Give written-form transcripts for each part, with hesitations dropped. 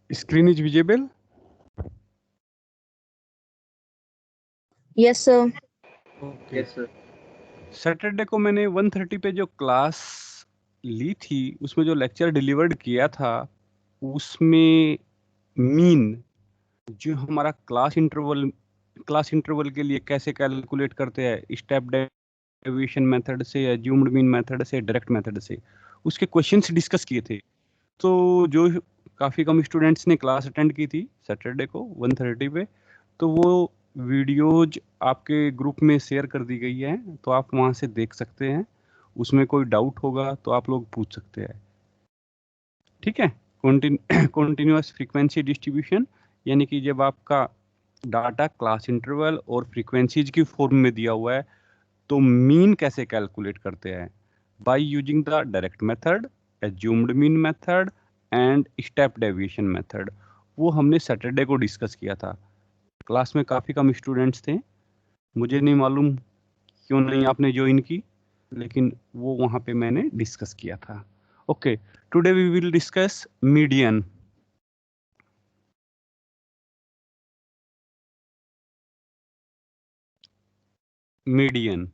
Screen is visible? Yes, sir. Okay. Saturday को मैंने 1:30 पे जो क्लास ली थी, उसमें जो लेक्चर डिलीवर्ड किया था, उसमें मीन जो हमारा क्लास इंटरवल के लिए कैसे कैलकुलेट करते हैं, स्टेप डेविएशन मेथड से, अज्यूम्ड मीन मेथड से, डायरेक्ट मेथड से, उसके क्वेश्चंस डिस्कस किए थे। तो जो काफ़ी कम स्टूडेंट्स ने क्लास अटेंड की थी सैटरडे को 1:30 पे, तो वो वीडियोज आपके ग्रुप में शेयर कर दी गई है, तो आप वहाँ से देख सकते हैं। उसमें कोई डाउट होगा तो आप लोग पूछ सकते हैं। ठीक है। कॉन्टिन्यूअस फ्रीक्वेंसी डिस्ट्रीब्यूशन, यानी कि जब आपका डाटा क्लास इंटरवल और फ्रीक्वेंसीज की फॉर्म में दिया हुआ है, तो मीन कैसे कैलकुलेट करते हैं? By using the direct method, assumed mean method and step deviation method. वो हमने सैटरडे को डिस्कस किया था। क्लास में काफ़ी कम स्टूडेंट्स थे, मुझे नहीं मालूम क्यों नहीं आपने ज्वाइन की, लेकिन वो वहाँ पे मैंने डिस्कस किया था। Okay, today we will discuss median. Median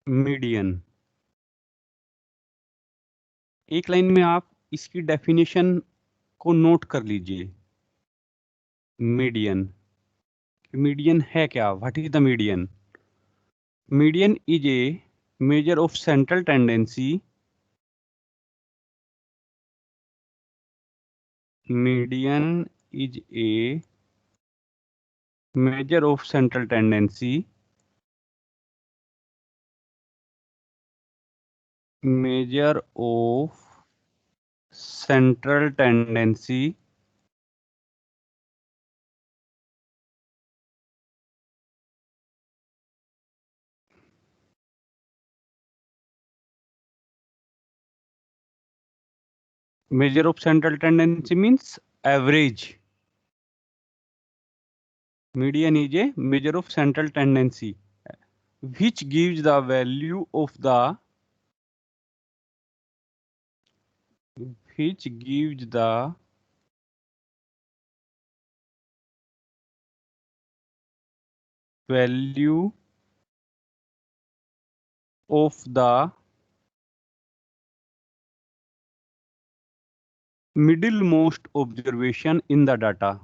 median एक लाइन में आप इसकी डेफिनेशन को नोट कर लीजिए। मीडियन, मीडियन है क्या? What is the median? Median is a measure of central tendency. Median is a measure of central tendency, measure of central tendency measure of central tendency means average. Median is a measure of central tendency which gives the value of the value of the middlemost observation in the data.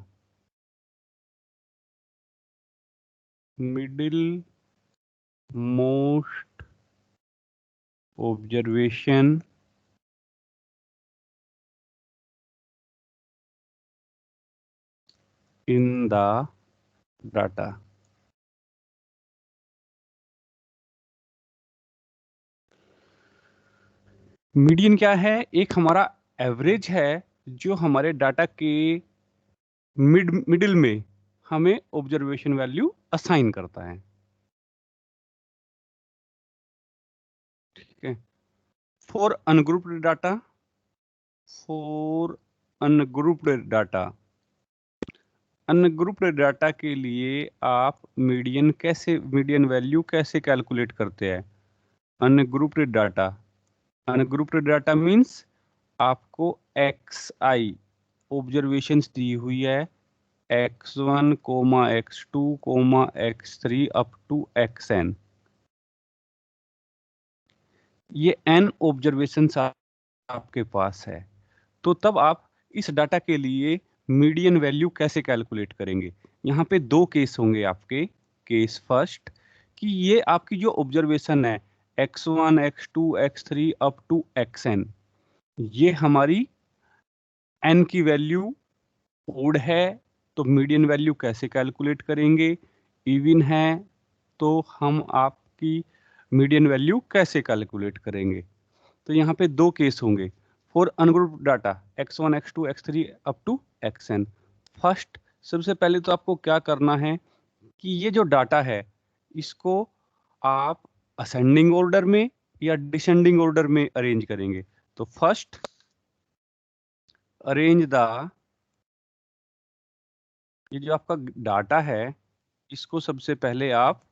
Middlemost observation in the data. Median क्या है? एक हमारा average है जो हमारे data के middle में हमें ऑब्जर्वेशन वैल्यू असाइन करता है। ठीक है। For ungrouped data, ungrouped data के लिए आप मीडियन वैल्यू कैसे कैलकुलेट करते हैं? अनग्रुप्ड डाटा मीन्स आपको XI ऑब्जर्वेशंस दी हुई है, X1, X2, X3 up to XN। ये N ऑब्जर्वेशंस आपके पास है, तो तब आप इस डाटा के लिए मीडियन वैल्यू कैसे कैलकुलेट करेंगे? यहाँ पे दो केस होंगे आपके। केस फर्स्ट, कि ये आपकी जो ऑब्जर्वेशन है X1, X2, X3 up to XN, ये हमारी N की वैल्यू ओड है, तो मीडियन वैल्यू कैसे कैलकुलेट करेंगे? इवन है तो हम आपकी मीडियन वैल्यू कैसे कैलकुलेट करेंगे? तो यहाँ पे दो केस होंगे for ungrouped data X1, X2, X3 up to XN। First, सबसे पहले तो आपको क्या करना है कि ये जो डाटा है इसको आप असेंडिंग ऑर्डर में या डिसेंडिंग ऑर्डर में अरेंज करेंगे। तो फर्स्ट, अरेंज द ये जो आपका डाटा है, इसको सबसे पहले आप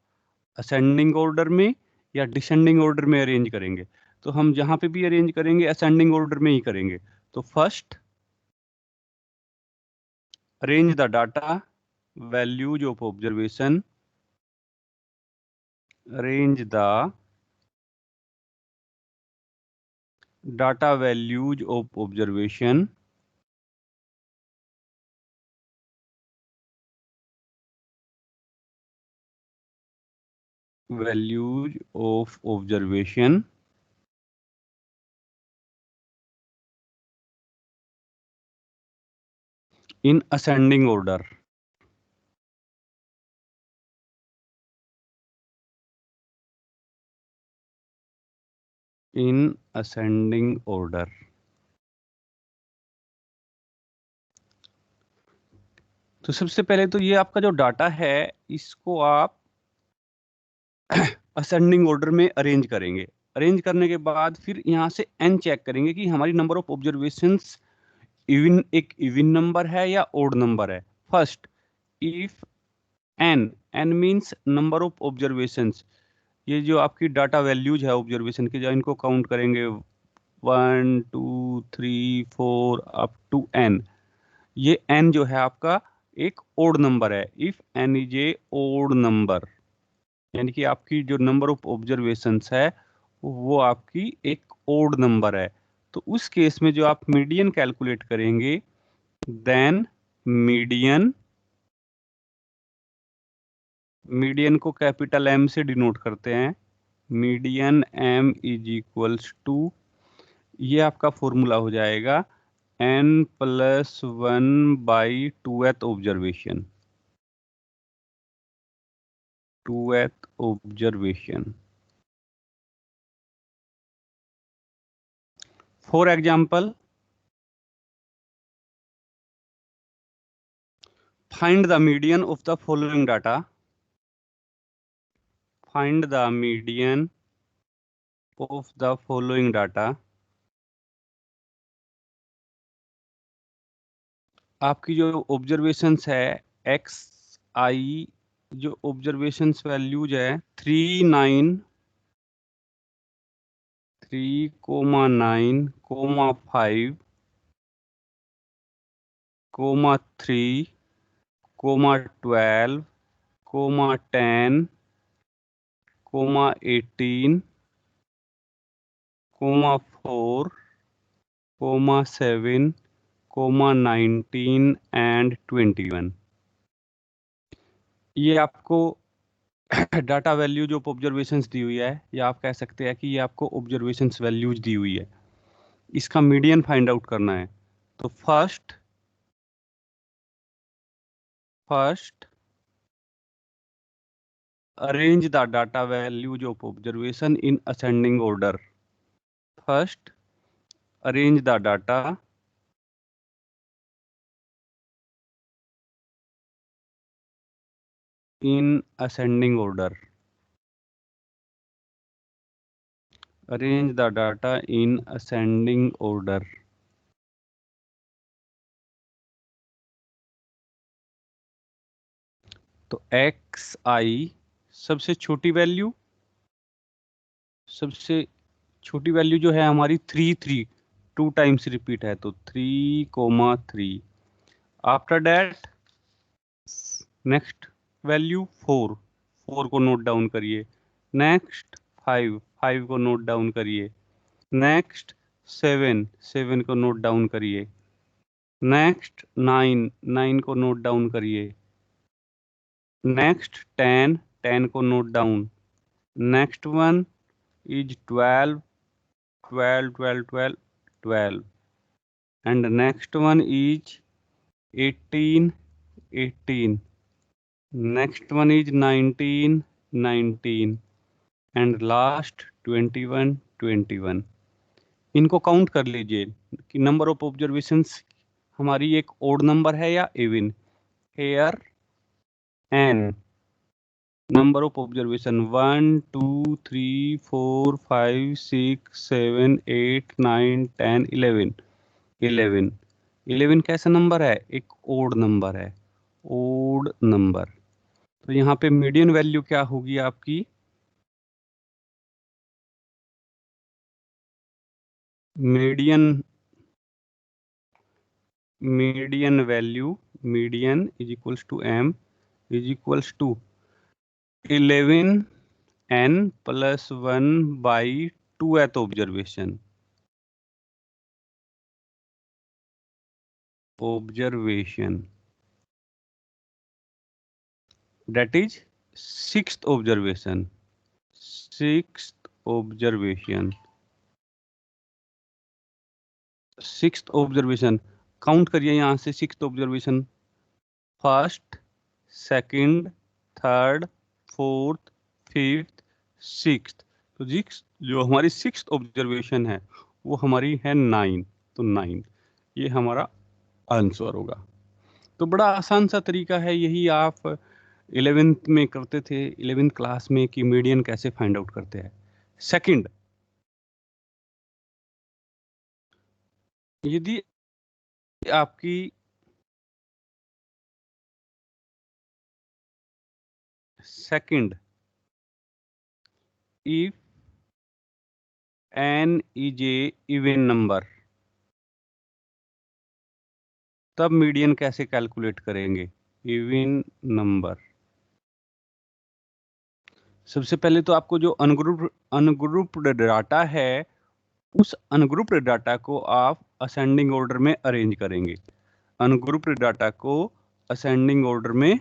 असेंडिंग ऑर्डर में या डिसेंडिंग ऑर्डर में अरेंज करेंगे। तो हम जहां पे भी अरेंज करेंगे असेंडिंग ऑर्डर में ही करेंगे। तो first arrange the data values of observation, arrange the data values of observation values of observation in ascending order. In ascending order. तो सबसे पहले तो ये आपका जो डाटा है इसको आप असेंडिंग ऑर्डर में अरेंज करेंगे। अरेंज करने के बाद फिर यहाँ से n चेक करेंगे कि हमारी नंबर ऑफ ऑब्जर्वेशंस एक इवन नंबर है या ओड नंबर है। First if n means number of observations, ये जो आपकी डाटा वैल्यूज है ऑब्जर्वेशन के, जो इनको काउंट करेंगे 1 2 3 4 अप टू n। ये n जो है आपका एक ओड नंबर है। If n is a odd number, यानी कि आपकी जो नंबर ऑफ ऑब्जर्वेशंस है वो आपकी एक ओड नंबर है। तो उस केस में जो आप मीडियन कैलकुलेट करेंगे, देन मीडियन, मीडियन को कैपिटल M से डिनोट करते हैं। Median M is equals to, ये आपका फॉर्मूला हो जाएगा n+1/2th observation, 2th observation. For example, find the median of the following data, find the median of the following data। आपकी जो ऑब्जर्वेशंस है एक्स आई, जो ऑब्जर्वेशंस वैल्यूज है 3 9 5 3 12 10 18 4 7 19 एंड 21। ये आपको डाटा वैल्यूज ऑफ ऑब्जर्वेशंस दी हुई है, या आप कह सकते हैं कि ये आपको ऑब्जर्वेशंस वैल्यूज दी हुई है। इसका मीडियन फाइंड आउट करना है। तो first arrange the data values of observation in ascending order. First arrange the data in ascending order, arrange the data in ascending order। तो एक्स आई सबसे छोटी वैल्यू, सबसे छोटी वैल्यू जो है हमारी 3 2 टाइम्स रिपीट है, तो 3,3। आफ्टर दैट नेक्स्ट वैल्यू 4 को नोट डाउन करिए। नेक्स्ट 5 को नोट डाउन करिए। नेक्स्ट 7 को नोट डाउन करिए। नेक्स्ट 9 को नोट डाउन करिए। नेक्स्ट 10 को note down. Next one is 12 and next one is 18 next one is 19 and last 21। इनको काउंट कर लीजिए कि नंबर ऑफ ऑब्जर्वेशंस हमारी एक ओड नंबर है या even. Here n number of observation 1 2 3 4 5 6 7 8 9 10 11 कैसा नंबर है? एक ओड नंबर है। Odd number. तो यहाँ पे मीडियन वैल्यू क्या होगी आपकी? Median value, median is equals to m is equals to 11n plus 1 by 2th observation. That is sixth observation. Sixth observation count करिए यहाँ से। Sixth observation, first, second, third, fourth, fifth, sixth. तो जो हमारी sixth observation है वो हमारी है 9। तो 9 ये हमारा आंसर होगा। तो बड़ा आसान सा तरीका है, यही आप 11th में करते थे, 11th क्लास में, कि मीडियन कैसे फाइंड आउट करते हैं। सेकंड, यदि आपकी second, if n is A even number, तब मीडियन कैसे कैलकुलेट करेंगे? इवन नंबर, सबसे पहले तो आपको जो अनग्रुप्ड डाटा है, उस अनग्रुप्ड डाटा को आप असेंडिंग ऑर्डर में अरेंज करेंगे। अनग्रुप्ड डाटा को असेंडिंग ऑर्डर में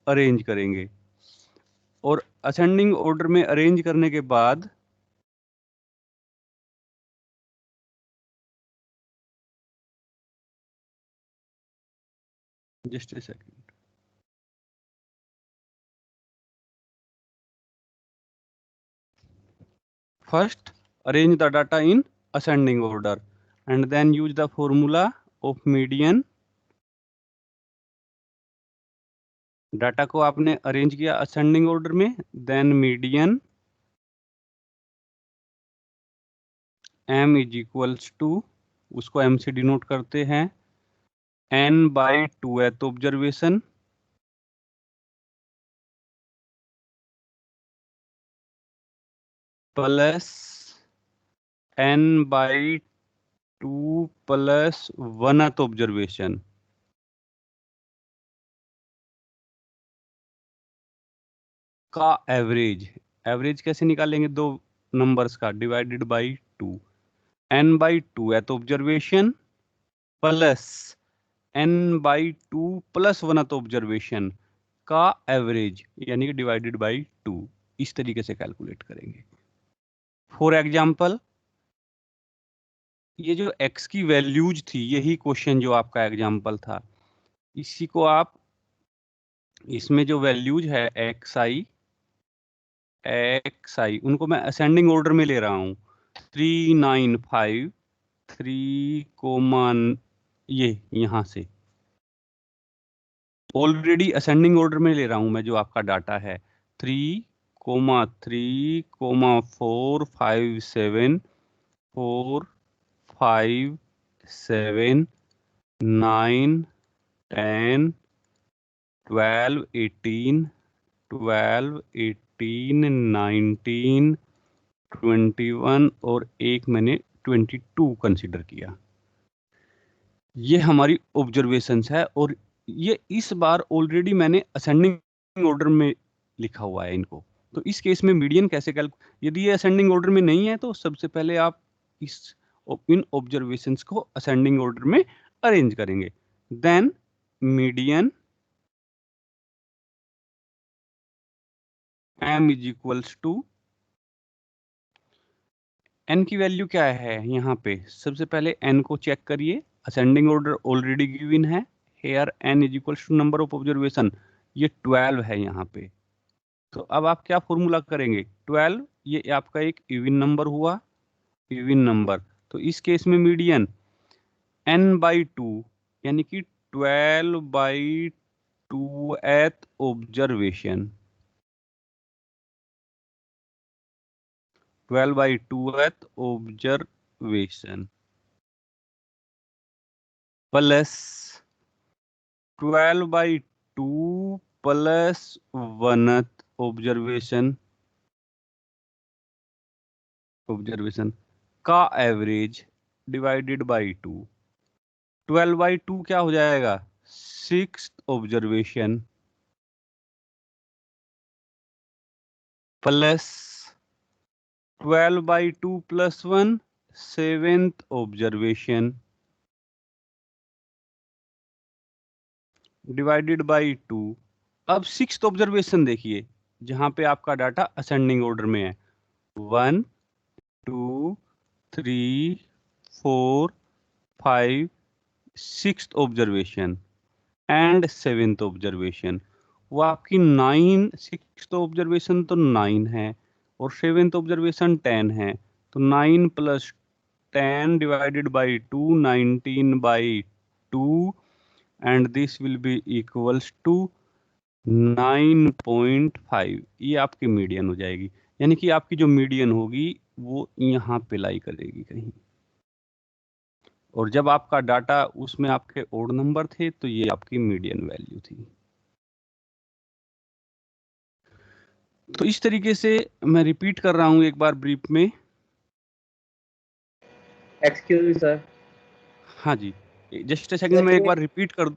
अरेंज करेंगे, और असेंडिंग ऑर्डर में अरेंज करने के बाद just a second, first arrange the data in ascending order and then use the formula of median। डाटा को आपने अरेंज किया असेंडिंग ऑर्डर में, then median m is equals to, उसको m से डिनोट करते हैं, n by 2th observation plus n by 2 plus 1th observation का एवरेज। एवरेज कैसे निकालेंगे? दो नंबर्स का divided by 2, n by 2th observation plus n by 2 plus 1th observation का एवरेज, यानी कि डिवाइडेड बाई 2। इस तरीके से कैलकुलेट करेंगे। फॉर एग्जांपल, ये जो x की वैल्यूज थी, यही क्वेश्चन जो आपका एग्जांपल था, इसी को आप, इसमें जो वैल्यूज है xi, उनको मैं असेंडिंग ऑर्डर में ले रहा हूँ। 395, 3, ये यहाँ से ऑलरेडी असेंडिंग ऑर्डर में ले रहा हूँ मैं, जो आपका डाटा है 3, 4, 5, 7, 4, 5, 7, 9, 10, 12, 18, 19, 21 और एक मैंने 22 कंसिडर किया। ये हमारी ऑब्जर्वेशंस है, और ये इस बार ऑलरेडी मैंने असेंडिंग ऑर्डर में लिखा हुआ है इनको। तो इस केस में मीडियन कैसे यदि ये असेंडिंग ऑर्डर में नहीं है, तो सबसे पहले आप इन ऑब्जर्वेशंस को असेंडिंग ऑर्डर में अरेंज करेंगे। Then median m is equals to, n की वैल्यू क्या है यहाँ पे? सबसे पहले n को चेक करिए, असेंडिंग ऑर्डर ऑलरेडी गिवन है। Here n is equals to number of observation, ये 12 है यहाँ पे। तो अब आप क्या फॉर्मूला करेंगे? 12, ये आपका एक इवन नंबर हुआ, इवन नंबर। तो इस केस में मीडियन n बाई 2, यानी कि 12 by 2th observation, 12 by 2th observation plus 12 by 2 plus 1th observation का एवरेज डिवाइडेड बाई 2। 12/2 क्या हो जाएगा? 6th observation plus 12/2 plus 1 7th observation divided by 2। अब 6th ऑब्जर्वेशन देखिए, जहां पे आपका डाटा असेंडिंग ऑर्डर में है। 1 2 3 4 5 6th observation and 7th observation. वो आपकी 6th ऑब्जर्वेशन तो 9 है और 7th ऑब्जर्वेशन 10 है, तो 9 plus 10 divided by 2 19/2 and this will be equals to 9.5। ये आपकी मीडियन हो जाएगी, यानी कि आपकी जो मीडियन होगी वो यहाँ पे लाई करेगी कहीं। और जब आपका डाटा उसमें आपके ओड नंबर थे तो ये आपकी मीडियन वैल्यू थी। तो इस तरीके से मैं रिपीट कर रहा हूं एक बार ब्रीफ में। Excuse me sir. हाँ जी, जस्ट सेकंड में एक बार रिपीट कर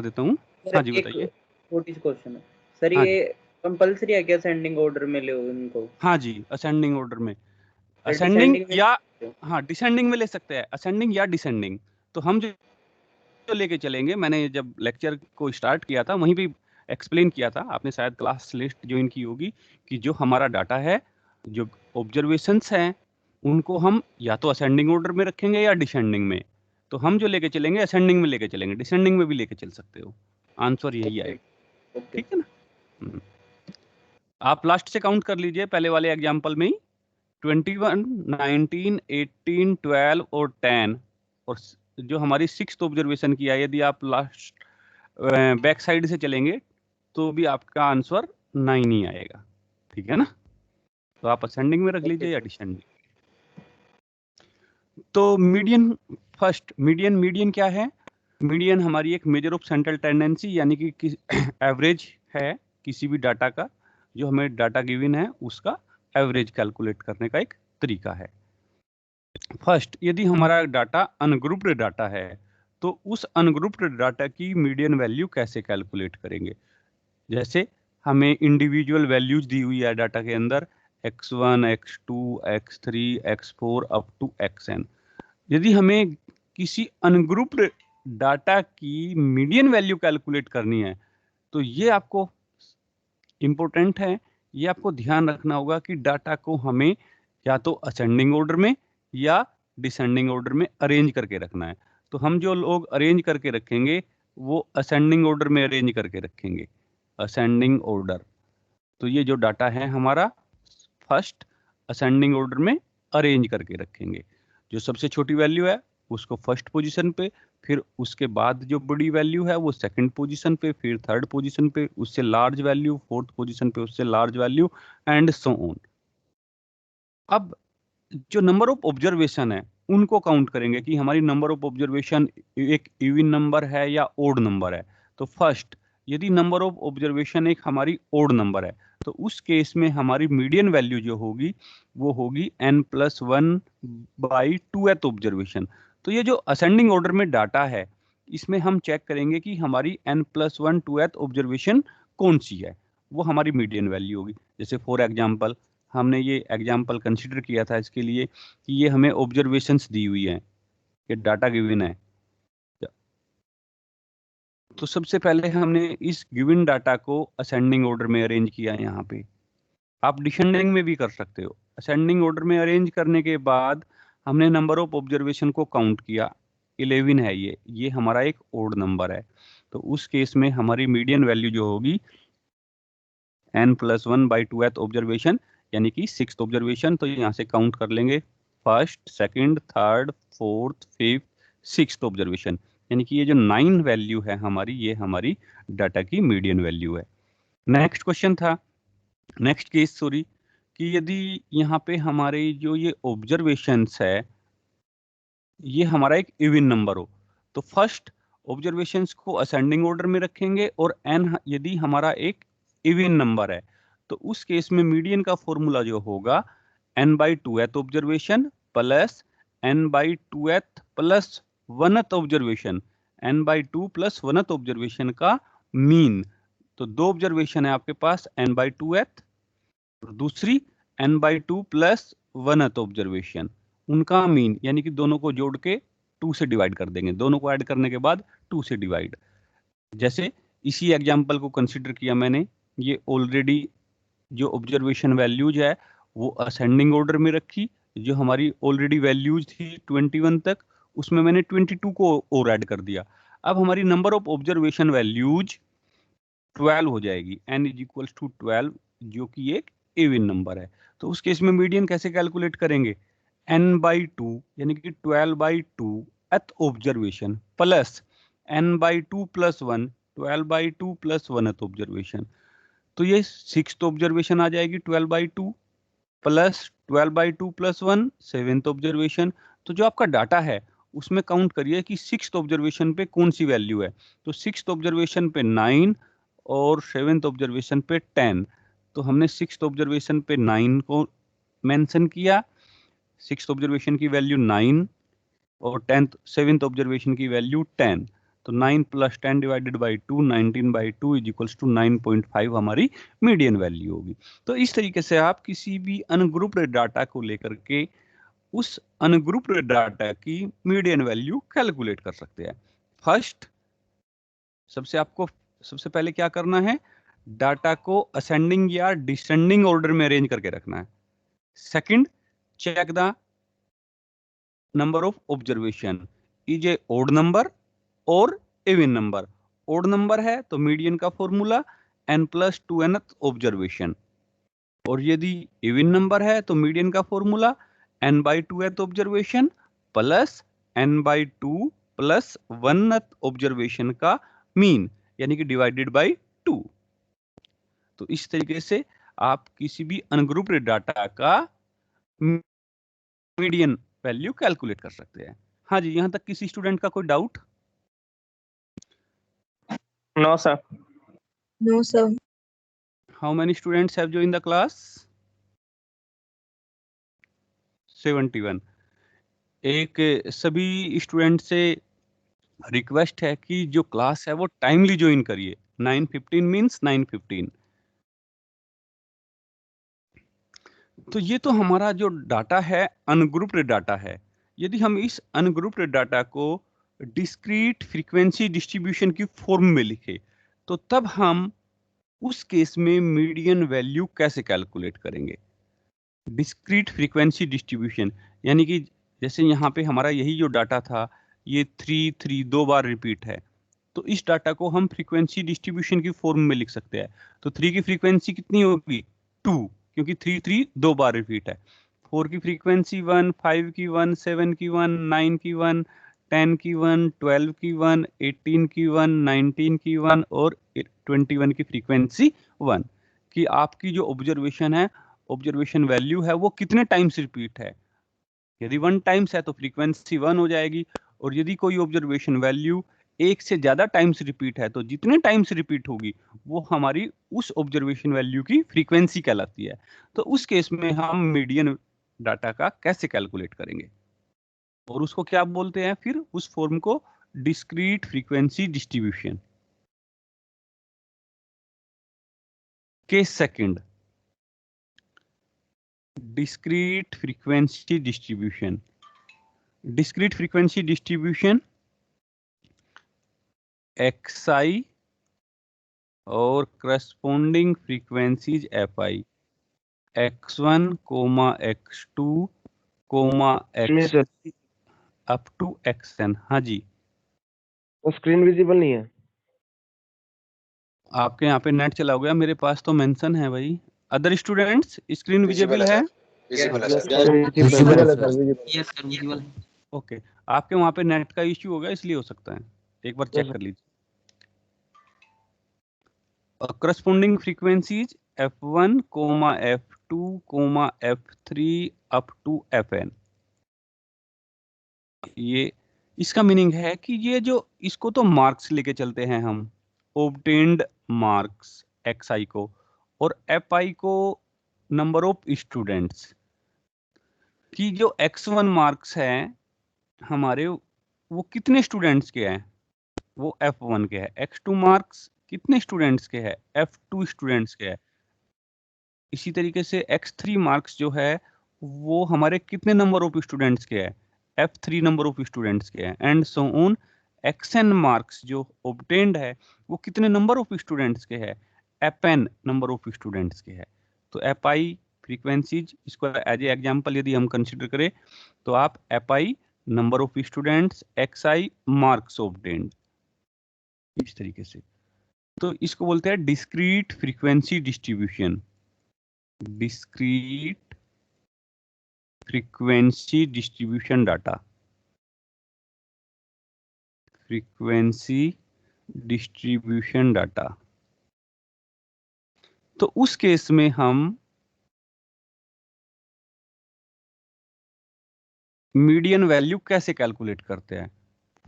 देता हूँ। हाँ जी बताइए। छोटी सी क्वेश्चन है सर, हाँ ये जी, कंपलसरी है क्या असेंडिंग ऑर्डर में ले उनको? हाँ जी, असेंडिंग ऑर्डर में, असेंडिंग डिसेंडिंग में? या हाँ डिसेंडिंग में ले सकते हैं, असेंडिंग या डिसेंडिंग। तो हम जो लेके चलेंगे, मैंने जब लेक्चर को स्टार्ट किया था वहीं पे एक्सप्लेन किया था, आपने शायद क्लास लिस्ट ज्वाइन की होगी, कि जो हमारा डाटा है, जो ऑब्जर्वेशंस हैं, उनको हम या तो असेंडिंग ऑर्डर में रखेंगे या डिसेंडिंग में। तो हम जो लेके चलेंगे असेंडिंग में लेके चलेंगे, डिसेंडिंग में भी लेके चल सकते हो, आंसर यही आएगा। ओके। ठीक है ना? आप लास्ट से काउंट कर लीजिए, पहले वाले एग्जाम्पल में ही 21 19 18 12 और 10, और जो हमारी 6th ऑब्जर्वेशन की है, यदि आप लास्ट बैक साइड से चलेंगे तो भी आपका आंसर 9 ही आएगा। ठीक है ना? तो आप असेंडिंग में रख लीजिए या डिसेंडिंग। तो मीडियन फर्स्ट, मीडियन क्या है? मीडियन हमारी एक मेजर ऑफ सेंट्रल टेंडेंसी, यानी कि एवरेज है किसी भी डाटा का, जो हमें डाटा गिवन है उसका एवरेज कैलकुलेट करने का एक तरीका है। फर्स्ट, यदि हमारा डाटा अनग्रुप्ड डाटा है तो उस अनग्रुप्ड डाटा की मीडियन वैल्यू कैसे कैलकुलेट करेंगे? जैसे हमें इंडिविजुअल वैल्यूज दी हुई है डाटा के अंदर, x1 x2 x3 x4 up to xn। यदि हमें किसी अनग्रुप्ड डाटा की मीडियन वैल्यू कैलकुलेट करनी है तो ये आपको इंपॉर्टेंट है, ये आपको ध्यान रखना होगा कि डाटा को हमें या तो असेंडिंग ऑर्डर में या डिसेंडिंग ऑर्डर में अरेंज करके रखना है। तो हम जो लोग अरेंज करके रखेंगे वो असेंडिंग ऑर्डर में अरेंज करके रखेंगे, असेंडिंग ऑर्डर। तो ये जो डाटा है हमारा, फर्स्ट असेंडिंग ऑर्डर में अरेंज करके रखेंगे। जो सबसे छोटी वैल्यू है उसको फर्स्ट पोजीशन पे, फिर उसके बाद जो बड़ी वैल्यू है वो सेकंड पोजीशन पे, फिर थर्ड पोजीशन पे, उससे लार्ज वैल्यू फोर्थ पोजीशन पे, उससे large value, and so on. अब जो नंबर ऑफ ऑब्जर्वेशन है उनको काउंट करेंगे कि हमारी नंबर ऑफ ऑब्जर्वेशन एक इवन नंबर है या ओड नंबर है। तो फर्स्ट, यदि नंबर ऑफ ऑब्जर्वेशन एक हमारी ओड नंबर है तो उस केस में हमारी मीडियन वैल्यू जो होगी वो होगी n+1/2th ऑब्जर्वेशन। तो ये जो असेंडिंग ऑर्डर में डाटा है इसमें हम चेक करेंगे कि हमारी n+1 2th ऑब्जर्वेशन कौन सी है, वो हमारी मीडियन वैल्यू होगी। जैसे फॉर एग्जाम्पल, हमने ये एग्जाम्पल कंसिडर किया था इसके लिए कि ये हमें ऑब्जर्वेशंस दी हुई हैं, ये डाटा गिवन है। तो सबसे पहले हमने इस गिवन डाटा को असेंडिंग ऑर्डर में अरेंज किया। यहाँ पे आप डिसेंडिंग में भी कर सकते हो। असेंडिंग ऑर्डर में अरेंज करने के बाद हमने नंबर ऑफ ऑब्जर्वेशन को काउंट किया, 11 है ये हमारा एक ओड नंबर है। तो उस केस में हमारी मीडियन वैल्यू जो होगी n+1/2th ऑब्जर्वेशन, यानी कि 6th ऑब्जर्वेशन। तो यहाँ से काउंट कर लेंगे, first second third fourth fifth 6th observation, यानी कि ये जो 9 वैल्यू है हमारी, ये हमारी डाटा की मीडियन वैल्यू है। नेक्स्ट क्वेश्चन था, नेक्स्ट केस सॉरी, कि यदि यहाँ पे हमारे जो ये ऑब्जर्वेशंस है ये हमारा एक इवन नंबर हो, तो फर्स्ट ऑब्जर्वेशंस को असेंडिंग ऑर्डर में रखेंगे और n यदि हमारा एक इवन नंबर है तो उस केस में मीडियन का फॉर्मूला जो होगा n/2th observation plus n/2th plus 1th observation, n/2 plus 1th observation का मीन। तो दो ऑब्जर्वेशन है आपके पास n/2th और दूसरी n/2 प्लस 1th ऑब्जर्वेशन, उनका मीन, यानी कि दोनों को जोड़ के 2 से डिवाइड कर देंगे, दोनों को ऐड करने के बाद 2 से डिवाइड। जैसे इसी एग्जांपल को कंसीडर किया मैंने, ये ऑलरेडी जो ऑब्जर्वेशन वैल्यूज है वो असेंडिंग ऑर्डर में रखी, जो हमारी ऑलरेडी वैल्यूज थी 21 तक, उसमें मैंने 22 को और ऐड कर दिया। अब हमारी नंबर ऑफ ऑब्जर्वेशन वैल्यूज 12 हो जाएगी, n इज इक्वल्स टू 12, जो कि एक इवन नंबर है। तो उस केस में मीडियन कैसे कैलकुलेट करेंगे, n/2 यानी कि 12/2 एथ observation plus n/2 plus 1, 12/2 plus 1th observation. तो ये 6th ऑब्जर्वेशन आ जाएगी 12/2 प्लस 12/2 प्लस 1 7th ऑब्जर्वेशन। तो जो आपका डाटा है उसमें काउंट करिए कि 6th ऑब्जर्वेशन पे कौन सी वैल्यू है। तो 6th ऑब्जर्वेशन पे 9 और 7th ऑब्जर्वेशन पे 10। तो हमने 6th ऑब्जर्वेशन पे 9 को मेंशन किया, 6th ऑब्जर्वेशन की वैल्यू 9 और 7th ऑब्जर्वेशन की वैल्यू 10। तो 9 plus 10 divided by 2, 19/2 is equals to 9.5 हमारी मीडियन वैल्यू होगी। तो इस तरीके से आप किसी भी अनग्रुप्ड डाटा को लेकर के उस अनग्रुप्ड डाटा की मीडियन वैल्यू कैलकुलेट कर सकते हैं। फर्स्ट, सबसे पहले क्या करना है, डाटा को असेंडिंग या डिसेंडिंग ऑर्डर में अरेंज करके रखना है। Second, check the number of observation, is a odd number और इवन नंबर। ओड नंबर है तो मीडियन का फॉर्मूला n+2nth ऑब्जर्वेशन, और यदि इवन नंबर है तो मीडियन का formula n/2th observation plus n/2 plus 1th observation का मीन, यानी कि डिवाइडेड बाई 2। तो इस तरीके से आप किसी भी अनग्रुप्ड डाटा का मीडियन वैल्यू कैलकुलेट कर सकते हैं। हाँ जी, यहां तक किसी स्टूडेंट का कोई doubt? No sir. No, sir. How many students have joined the class? 71। एक सभी स्टूडेंट से रिक्वेस्ट है कि जो क्लास है वो टाइमली ज्वाइन करिए। 9:15 मींस 9:15। तो ये तो हमारा जो डाटा है अनग्रुप्ड डाटा है। यदि हम इस अनग्रुप्ड डाटा को डिस्क्रीट फ्रीक्वेंसी डिस्ट्रीब्यूशन की फॉर्म में लिखे तो तब हम उस केस में मीडियन वैल्यू कैसे कैलकुलेट करेंगे। डिस्क्रीट फ्रीक्वेंसी डिस्ट्रीब्यूशन यानी कि जैसे यहाँ पे हमारा यही जो डाटा था ये 3 2 बार रिपीट है, तो इस डाटा को हम फ्रीक्वेंसी डिस्ट्रीब्यूशन की फॉर्म में लिख सकते हैं। तो 3 की फ्रीक्वेंसी कितनी होगी, 2, क्योंकि 3 2 बार रिपीट है। 4 की फ्रीक्वेंसी 1, 5 की 1, 7 की 1, 9 की 1, 10 की 1, 12 की 1, 18 की 1, 19 की 1 और 21 की फ्रीक्वेंसी 1, कि आपकी जो ऑब्जर्वेशन है, ऑब्जर्वेशन वैल्यू है वो कितने टाइम्स रिपीट है। यदि 1 टाइम्स है तो फ्रीक्वेंसी 1 हो जाएगी, और यदि कोई ऑब्जर्वेशन वैल्यू एक से ज्यादा टाइम्स रिपीट है तो जितने टाइम्स रिपीट होगी वो हमारी उस ऑब्जर्वेशन वैल्यू की फ्रीक्वेंसी कहलाती है। तो उस केस में हम मीडियन डाटा का कैसे कैलकुलेट करेंगे, और उसको क्या बोलते हैं फिर उस फॉर्म को, discrete frequency distribution. Case second, discrete frequency distribution। discrete frequency distribution xi और corresponding frequencies fi, x1, x2, x up to xn। हाँ जी, वो स्क्रीन विजिबल नहीं है। आपके यहाँ पे नेट चला गया, मेरे पास तो मेंशन है भाई। अदर स्टूडेंट्स स्क्रीन विजिबल है? ओके, आपके वहाँ पे नेट का इश्यू होगा इसलिए हो सकता है, एक बार चेक कर लीजिए। corresponding frequencies f1, f2, f3 up to fn। ये इसका मीनिंग है कि ये जो इसको तो मार्क्स लेके चलते हैं हम, ऑब्टेन्ड मार्क्स xi को, और fi को नंबर ऑफ स्टूडेंट्स की। जो x1 मार्क्स हैं हमारे, वो कितने स्टूडेंट्स के हैं, वो f1 के है। x2 मार्क्स कितने स्टूडेंट्स के है, f2 स्टूडेंट्स के है। इसी तरीके से x3 मार्क्स जो है वो हमारे कितने नंबर ऑफ स्टूडेंट्स के है, f3 नंबर ऑफ स्टूडेंट्स के हैं, and so on. xn marks जो ऑब्टेन्ड है वो कितने नंबर ऑफ स्टूडेंट्स के है, fn नंबर ऑफ स्टूडेंट्स के है। तो fi फ्रीक्वेंसीज, इसको एज ए एग्जांपल यदि हम कंसीडर करें तो आप fi number of students, xi marks obtained, इस तरीके से। तो इसको बोलते हैं discrete frequency distribution. Discrete frequency distribution data, frequency distribution data. तो उस केस में हम मीडियन वैल्यू कैसे कैलकुलेट करते हैं?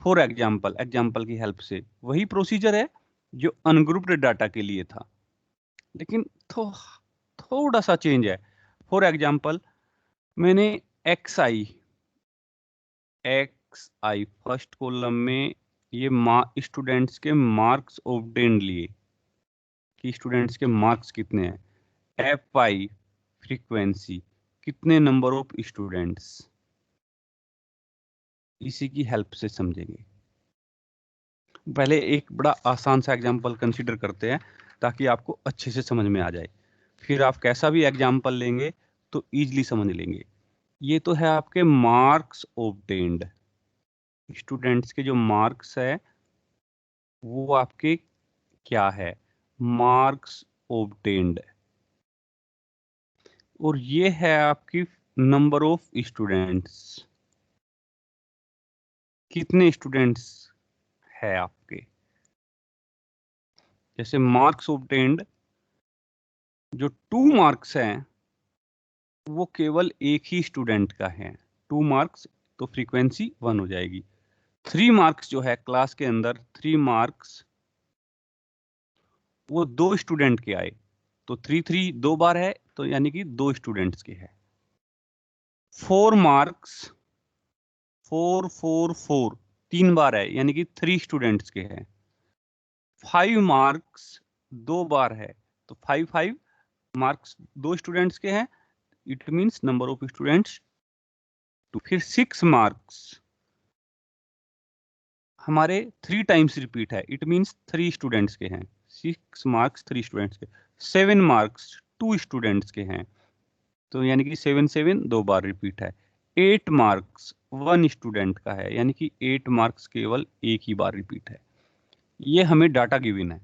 फॉर एग्जाम्पल की हेल्प से वही प्रोसीजर है जो अनग्रुप्ड डाटा के लिए था, लेकिन थोड़ा सा चेंज है। फॉर एग्जाम्पल मैंने xi फर्स्ट कॉलम में ये स्टूडेंट्स के मार्क्स ऑब्टेन्ड लिए कि स्टूडेंट्स के मार्क्स कितने हैं। fi फ्रीक्वेंसी कितने नंबर ऑफ स्टूडेंट्स, इसी की हेल्प से समझेंगे। पहले एक बड़ा आसान सा एग्जांपल कंसीडर करते हैं ताकि आपको अच्छे से समझ में आ जाए, फिर आप कैसा भी एग्जांपल लेंगे तो इजीली समझ लेंगे। ये तो है आपके मार्क्स ऑब्टेन्ड, स्टूडेंट्स के जो मार्क्स है वो आपके क्या है, मार्क्स ऑब्टेन्ड। और ये है आपकी नंबर ऑफ स्टूडेंट्स, कितने स्टूडेंट्स है आपके। जैसे मार्क्स ऑब्टेन्ड जो 2 मार्क्स हैं वो केवल एक ही स्टूडेंट का है, 2 मार्क्स, तो फ्रीक्वेंसी 1 हो जाएगी। 3 मार्क्स जो है क्लास के अंदर, 3 मार्क्स वो 2 स्टूडेंट के आए, तो 3 3 2 बार है, तो यानी कि 2 स्टूडेंट्स के है। 4 मार्क्स 4 4 4 3 बार है, यानी कि 3 स्टूडेंट्स के है। 5 मार्क्स 2 बार है, तो 5 5 मार्क्स 2 स्टूडेंट्स के हैं, it means number of students. तो फिर 6 मार्क्स हमारे 3 टाइम्स रिपीट है, इट मींस 3 स्टूडेंट्स के हैं। 6 मार्क्स 3 स्टूडेंट्स के। 7 मार्क्स 2 स्टूडेंट्स के हैं, तो यानी कि 7 7 2 बार रिपीट है। 8 मार्क्स 1 स्टूडेंट का है, यानी कि 8 मार्क्स केवल एक ही बार रिपीट है। ये हमें डाटा गिवन है।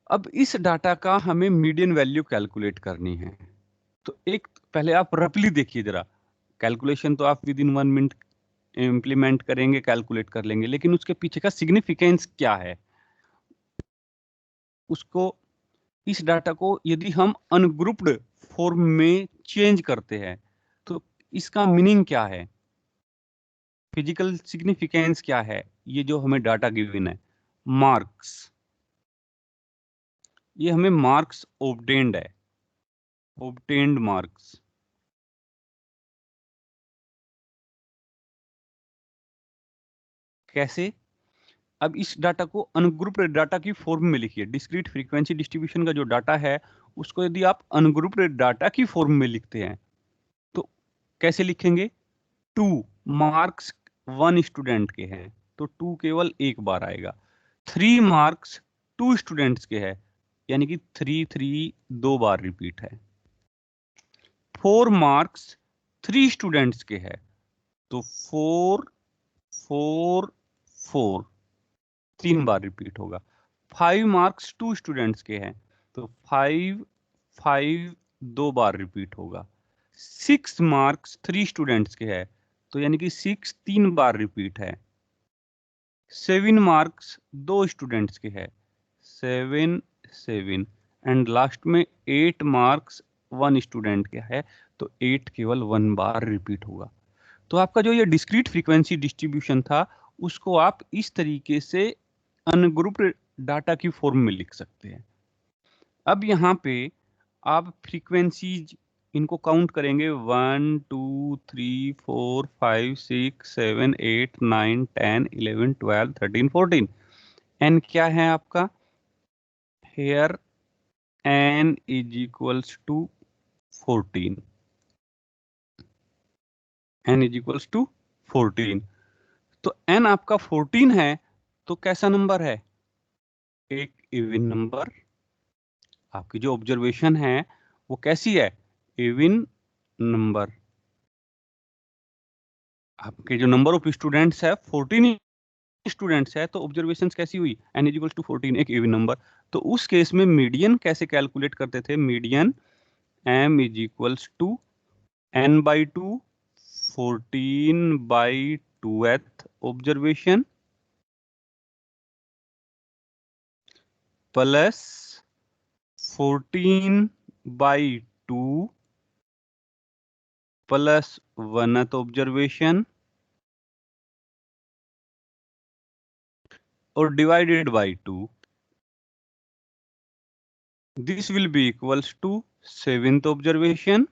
अब इस डाटा का हमें मीडियन वैल्यू कैलकुलेट करनी है। तो एक पहले आप रफली देखिए जरा, कैलकुलेशन तो आप विद इन 1 मिनट इम्प्लीमेंट करेंगे, कैलकुलेट कर लेंगे, लेकिन उसके पीछे का सिग्निफिकेंस क्या है उसको, इस डाटा को यदि हम अनग्रुप्ड फॉर्म में चेंज करते हैं तो इसका मीनिंग क्या है, फिजिकल सिग्निफिकेंस क्या है। ये जो हमें डाटा गिवन है मार्क्स, ये हमें मार्क्स ऑब्टेन्ड है, ऑब्टेन्ड मार्क्स। कैसे? अब इस डाटा को अनग्रुप्ड डाटा की फॉर्म में लिखिए। डिस्क्रीट फ्रीक्वेंसी डिस्ट्रीब्यूशन का जो डाटा है उसको यदि आप अनग्रुप्ड डाटा की फॉर्म में लिखते हैं तो कैसे लिखेंगे? 2 मार्क्स 1 स्टूडेंट के हैं, तो 2 केवल एक बार आएगा। 3 मार्क्स 2 स्टूडेंट्स के हैं, यानी कि 3 3 2 बार रिपीट है। 4 मार्क्स 3 स्टूडेंट्स के हैं, तो 4 4 4 3 बार रिपीट होगा। 5 मार्क्स 2 स्टूडेंट्स के हैं, तो 5 5 2 बार रिपीट होगा। 6 मार्क्स 3 स्टूडेंट्स के हैं, तो यानी कि 6 3 बार रिपीट है। 7 मार्क्स 2 स्टूडेंट्स के हैं, 7 7, एंड लास्ट में 8 मार्क्स 1 स्टूडेंट के है, तो 8 केवल 1 बार रिपीट होगा। तो आपका जो ये डिस्क्रीट फ्रीक्वेंसी डिस्ट्रीब्यूशन था उसको आप इस तरीके से अनग्रुप्ड डाटा की फॉर्म में लिख सकते हैं। अब यहाँ पे आप फ्रीक्वेंसीज इनको काउंट करेंगे 1 2 3 4 5 6 7 8 9 10 11 12 13 14। एन क्या है आपका? Here n is equals to 14। n is equals to 14। तो n आपका 14 है तो कैसा नंबर है? एक इवन नंबर। आपकी जो ऑब्जर्वेशन है वो कैसी है? Even number. आपके जो नंबर ऑफ स्टूडेंट्स है 14 स्टूडेंट्स है तो ऑब्जर्वेशन कैसी हुई? n इज इक्वल्स टू 14, एक इवन नंबर। तो उस केस में मीडियन कैसे कैलकुलेट करते थे? Median m is equals to n by 2 14 by 2th observation plus 14 by 2 plus 1th observation और divided by 2। This will be equals to 7th observation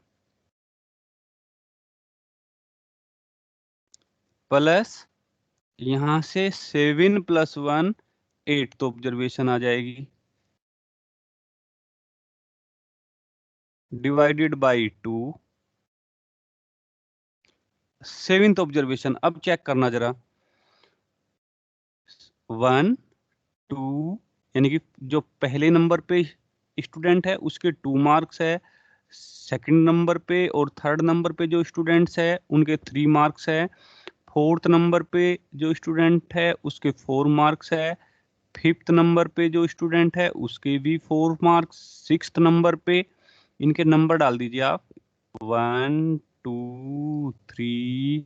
plus यहां से 7 प्लस 1 8th ऑब्जर्वेशन आ जाएगी divided by 2 7th observation. अब check करना जरा 1 2 यानी कि जो पहले नंबर पे स्टूडेंट है उसके 2 मार्क्स है, सेकंड नंबर पे और थर्ड नंबर पे जो स्टूडेंट्स है उनके 3 मार्क्स है, फोर्थ नंबर पे जो स्टूडेंट है उसके 4 मार्क्स है, फिफ्थ नंबर पे जो स्टूडेंट है उसके भी 4 मार्क्स, सिक्स्थ नंबर पे इनके नंबर डाल दीजिए आप 1 2 3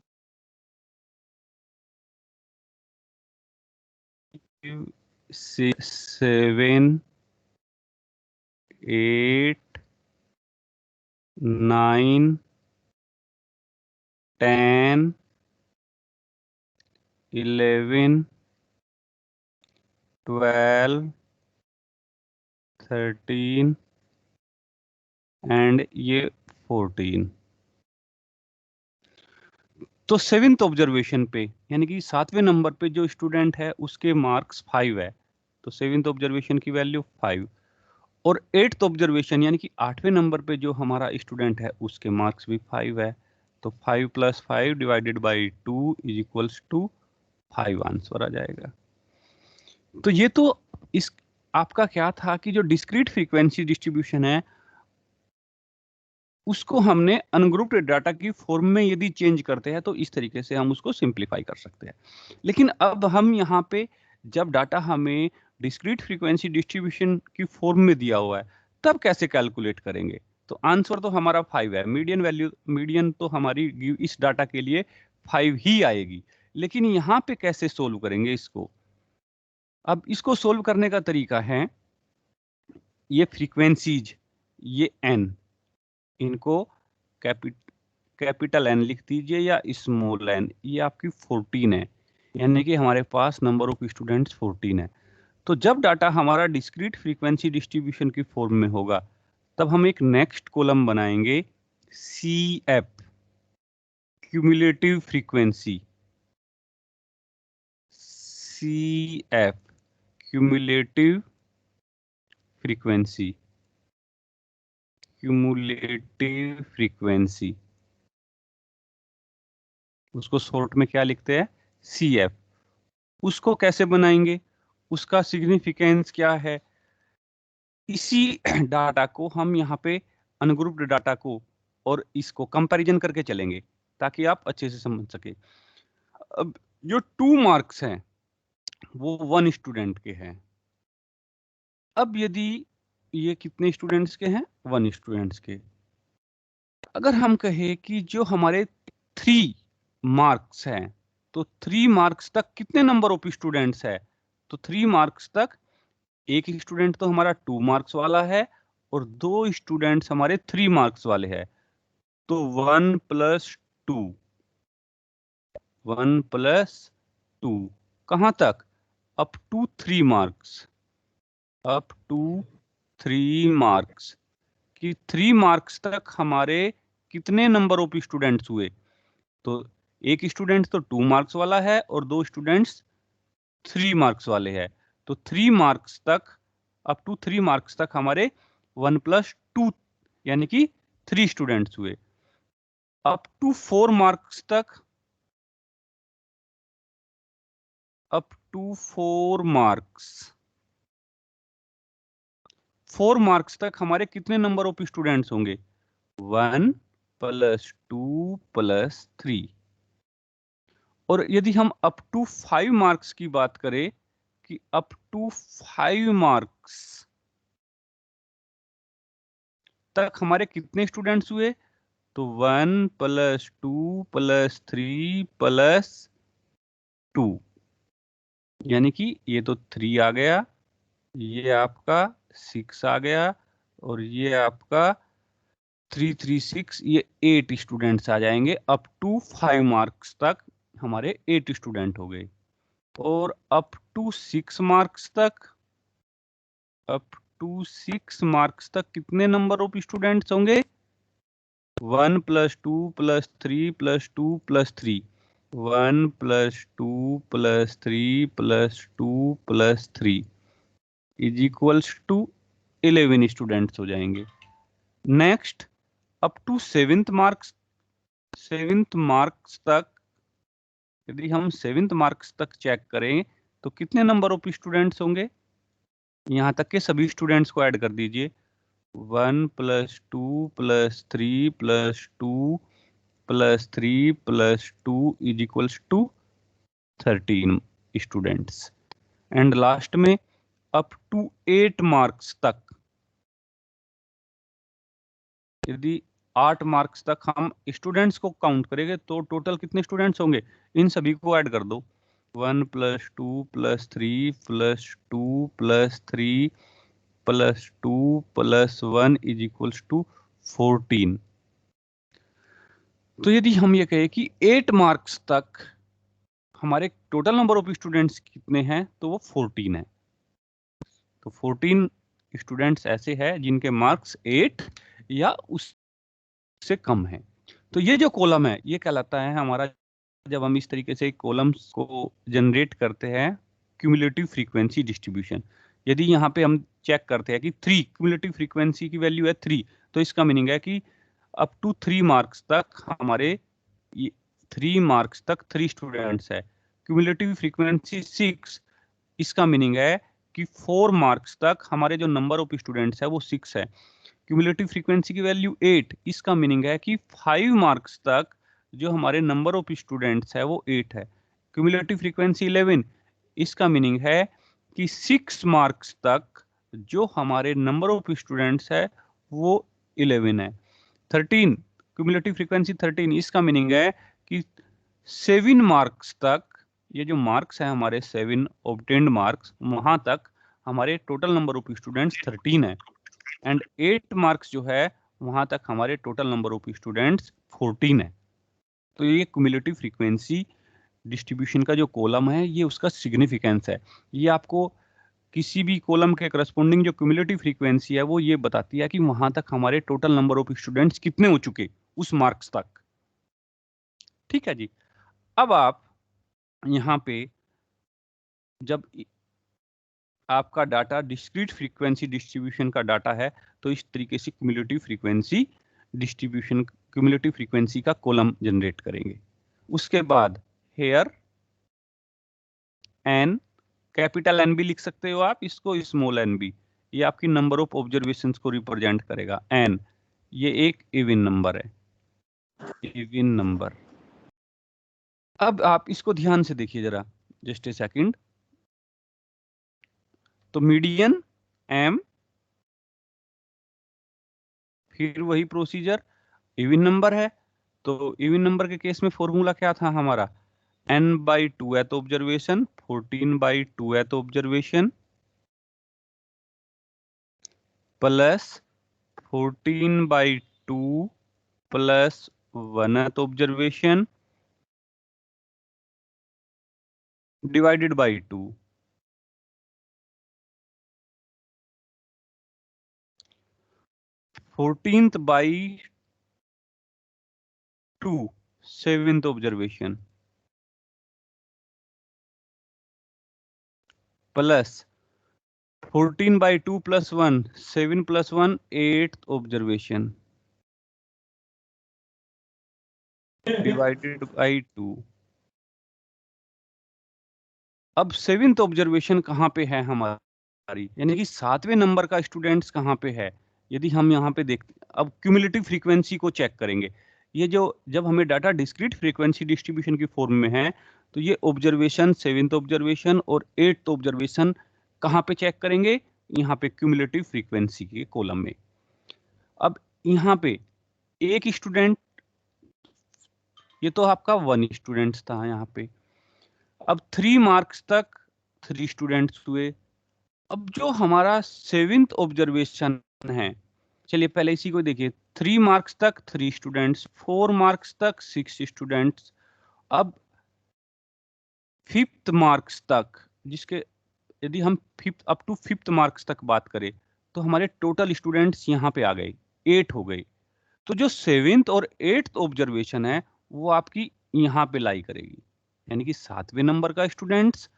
6 7 8 9 10 11 12 13 एंड ये 14। तो 7th ऑब्जर्वेशन पे यानी कि 7वें नंबर पे जो स्टूडेंट है उसके मार्क्स 5 है तो 7th ऑब्जर्वेशन की वैल्यू 5 और 8th ऑब्जर्वेशन यानी कि 8वें नंबर पे जो हमारा स्टूडेंट है उसके मार्क्स भी 5 है तो 5 plus 5 divided by 2 is equals to 5 answer आ जाएगा। तो ये तो इस आपका क्या था कि जो डिस्क्रीट फ्रीक्वेंसी डिस्ट्रीब्यूशन है उसको हमने अनग्रुप्ड डाटा की फॉर्म में यदि चेंज करते हैं तो इस तरीके से हम उसको सिंप्लीफाई कर सकते हैं। लेकिन अब हम यहाँ पे जब डाटा हमें डिस्क्रीट फ्रीक्वेंसी डिस्ट्रीब्यूशन की फॉर्म में दिया हुआ है तब कैसे कैलकुलेट करेंगे? तो आंसर तो हमारा 5 है, मीडियन तो हमारी इस डाटा के लिए 5 ही आएगी। लेकिन यहाँ पे कैसे सोल्व करेंगे इसको? अब इसको सोल्व करने का तरीका है ये फ्रीक्वेंसीज, ये n, इनको कैपिटल एन लिख दीजिए या स्मॉल एन। ये आपकी 14 है यानी कि हमारे पास नंबर ऑफ स्टूडेंट्स 14 है। तो जब डाटा हमारा डिस्क्रीट फ्रीक्वेंसी डिस्ट्रीब्यूशन की फॉर्म में होगा तब हम एक नेक्स्ट कॉलम बनाएंगे CF, cumulative frequency. CF, cumulative frequency, cumulative frequency, उसको शॉर्ट में क्या लिखते हैं? CF। उसको कैसे बनाएंगे? उसका सिग्निफिकेंस क्या है? इसी डाटा को हम यहाँ पे अनग्रुप्ड डाटा को और इसको कंपैरिजन करके चलेंगे ताकि आप अच्छे से समझ सके। अब जो 2 मार्क्स हैं वो 1 स्टूडेंट के हैं। अब यदि ये कितने स्टूडेंट्स के हैं? 1 स्टूडेंट्स के। अगर हम कहें कि जो हमारे 3 मार्क्स हैं तो 3 मार्क्स तक कितने नंबर ऑफ स्टूडेंट्स है? तो 3 मार्क्स तक एक स्टूडेंट तो हमारा 2 मार्क्स वाला है और 2 स्टूडेंट्स हमारे 3 मार्क्स वाले हैं तो 1 प्लस 2 1 + 2 कहाँ तक? Up to 3 marks, up to 3 marks कि 3 मार्क्स तक हमारे कितने नंबर ऑफ स्टूडेंट्स हुए? तो एक स्टूडेंट तो 2 मार्क्स वाला है और 2 स्टूडेंट्स 3 मार्क्स वाले हैं। तो 3 मार्क्स तक, अप टू 3 मार्क्स तक हमारे 1 + 2 यानी कि 3 स्टूडेंट्स हुए। अप टू 4 मार्क्स तक, अप टू 4 मार्क्स, 4 मार्क्स तक हमारे कितने नंबर ऑफ स्टूडेंट्स होंगे? 1 + 2 + 3। और यदि हम अप टू 5 मार्क्स की बात करें कि अप टू 5 मार्क्स तक हमारे कितने स्टूडेंट्स हुए? तो 1 + 2 + 3 + 2 यानी कि ये तो 3 आ गया, ये आपका 6 आ गया और ये आपका 3 3 6, ये 8 स्टूडेंट्स आ जाएंगे। अप टू 5 मार्क्स तक हमारे 8 स्टूडेंट हो गए। और अप टू 6 मार्क्स तक, अप टू 6 मार्क्स तक कितने नंबर ऑफ स्टूडेंट्स होंगे? 1 + 2 + 3 + 2 + 3, 1 + 2 + 3 + 2 + 3 = 11 स्टूडेंट्स हो जाएंगे। Next, up to 7th marks, 7th marks तक यदि हम 7th मार्क्स तक चेक करें तो कितने नंबर ऑफ स्टूडेंट्स होंगे? यहाँ तक के सभी स्टूडेंट्स को ऐड कर दीजिए। 1 + 2 + 3 + 2 + 3 + 2 = 13 स्टूडेंट्स। एंड लास्ट में अप टू 8 मार्क्स तक, यदि 8 मार्क्स तक हम स्टूडेंट्स को काउंट करेंगे तो टोटल कितने स्टूडेंट्स होंगे? इन सभी को ऐड कर दो। 1 + 2 + 3 + 2 + 3 + 2 + 1 = 14। तो यदि हम ये कहें कि 8 मार्क्स तक हमारे टोटल नंबर ऑफ स्टूडेंट्स कितने हैं, तो वो 14 है। तो 14 स्टूडेंट्स ऐसे हैं जिनके मार्क्स 8 या उससे कम है। तो ये जो कॉलम है ये कहलाता है हमारा, जब हम इस तरीके से कॉलम्स को जनरेट करते हैं, क्यूमुलेटिव फ्रीक्वेंसी डिस्ट्रीब्यूशन। यदि यहाँ पे हम चेक करते हैं कि 3 क्यूमुलेटिव फ्रीक्वेंसी की वैल्यू है 3, तो इसका मीनिंग है कि अप टू 3 मार्क्स तक हमारे 3 मार्क्स तक 3 स्टूडेंट्स है। क्यूमुलेटिव फ्रीक्वेंसी 6, इसका मीनिंग है कि 4 मार्क्स तक हमारे जो नंबर ऑफ स्टूडेंट्स है वो 6 है। क्यूमुलेटिव फ्रीक्वेंसी की वैल्यू 8, इसका मीनिंग है कि 5 मार्क्स तक जो हमारे नंबर ऑफ स्टूडेंट्स है वो 8 है। क्यूमुलेटिव फ्रीक्वेंसी 11, इसका मीनिंग है कि 6 मार्क्स तक जो हमारे नंबर ऑफ स्टूडेंट्स है वो 11 है। 13, क्यूमुलेटिव फ्रीक्वेंसी 13, इसका मीनिंग है कि 7 मार्क्स तक, ये जो मार्क्स है हमारे 7 ऑब्टेन्ड मार्क्स, वहां तक हमारे टोटल नंबर ऑफ स्टूडेंट्स 13 है। एंड 8 मार्क्स जो है वहां तक हमारे टोटल नंबर ऑफ स्टूडेंट्स 14 है। तो ये क्यूमुलेटिव फ्रीक्वेंसी डिस्ट्रीब्यूशन का जो कॉलम है ये उसका सिग्निफिकेंस है। ये आपको किसी भी कॉलम के करस्पॉन्डिंग जो क्यूमुलेटिव फ्रीक्वेंसी है वो ये बताती है कि वहां तक हमारे टोटल नंबर ऑफ स्टूडेंट्स कितने हो चुके उस मार्क्स तक। ठीक है जी। अब आप यहाँ पे जब आपका डाटा डिस्क्रीट फ्रीक्वेंसी डिस्ट्रीब्यूशन का डाटा है तो इस तरीके से cumulative frequency distribution, cumulative frequency का कॉलम जनरेट करेंगे। उसके बाद हेयर एन, कैपिटल एन भी लिख सकते हो आप इसको, स्मॉल एन भी, ये आपकी नंबर ऑफ ऑब्जर्वेशंस को रिप्रेजेंट करेगा। एन ये एक इवन नंबर है, इवन नंबर। अब आप इसको ध्यान से देखिए जरा, जस्ट ए सेकंड। तो मीडियन एम, फिर वही प्रोसीजर, इवन नंबर है तो इवन नंबर के केस में फॉर्मूला क्या था हमारा? n/2th observation, 14/2th observation plus 14/2 plus 1th observation divided by 2। 14th by 2 7th observation plus 14 by 2 plus 1 7 plus 1 8th observation divided by 2। अब 7th ऑब्जर्वेशन कहाँ पे है हमारी, यानी कि 7वें नंबर का स्टूडेंट्स कहाँ पे है। यदि हम यहाँ पे देखते, अब क्यूमुलेटिव फ्रीक्वेंसी को चेक करेंगे। ये जो जब हमें डाटा डिस्क्रीट फ्रीक्वेंसी डिस्ट्रीब्यूशन की फॉर्म में है, तो ये ऑब्जर्वेशन 7th ऑब्जर्वेशन और 8th ऑब्जर्वेशन कहाँ पे चेक करेंगे, यहाँ पे क्यूमुलेटिव फ्रीक्वेंसी के कॉलम में। अब यहाँ पे एक स्टूडेंट, ये तो आपका 1 स्टूडेंट्स था यहाँ पे। अब 3 मार्क्स तक 3 स्टूडेंट्स हुए। अब जो हमारा 7th ऑब्जर्वेशन है, चलिए पहले इसी को देखिए। 3 मार्क्स तक 3 स्टूडेंट्स, 4 मार्क्स तक 6 स्टूडेंट्स। अब 5th मार्क्स तक, जिसके यदि हम 5th up to 5th marks तक बात करें, तो हमारे टोटल स्टूडेंट्स यहाँ पे आ गए, 8 हो गए। तो जो 7th और 8th ऑब्जर्वेशन है वो आपकी यहाँ पे लाई करेगी, यानी कि 7वें नंबर का स्टूडेंट्स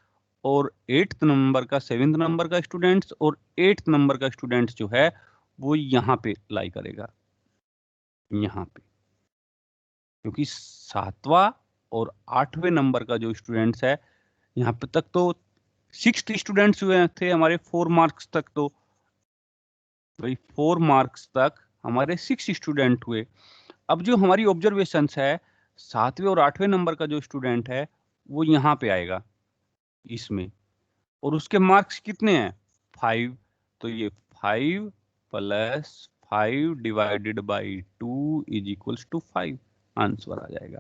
और 8th नंबर का 7th नंबर का स्टूडेंट्स और 8th नंबर का स्टूडेंट्स जो है वो यहाँ पे लाई करेगा, यहाँ पे। क्योंकि 7वां और 8वें नंबर का जो स्टूडेंट्स है, यहाँ पे तक तो 6 स्टूडेंट्स हुए थे हमारे 4 मार्क्स तक, तो भाई 4 मार्क्स तक हमारे 6 स्टूडेंट हुए। अब जो हमारी ऑब्जर्वेशंस है, 7वें और 8वें नंबर का जो स्टूडेंट है वो यहाँ पे आएगा इसमें, और उसके मार्क्स कितने हैं 5। तो ये 5 plus 5 divided by 2 is equals to 5 answer आ जाएगा।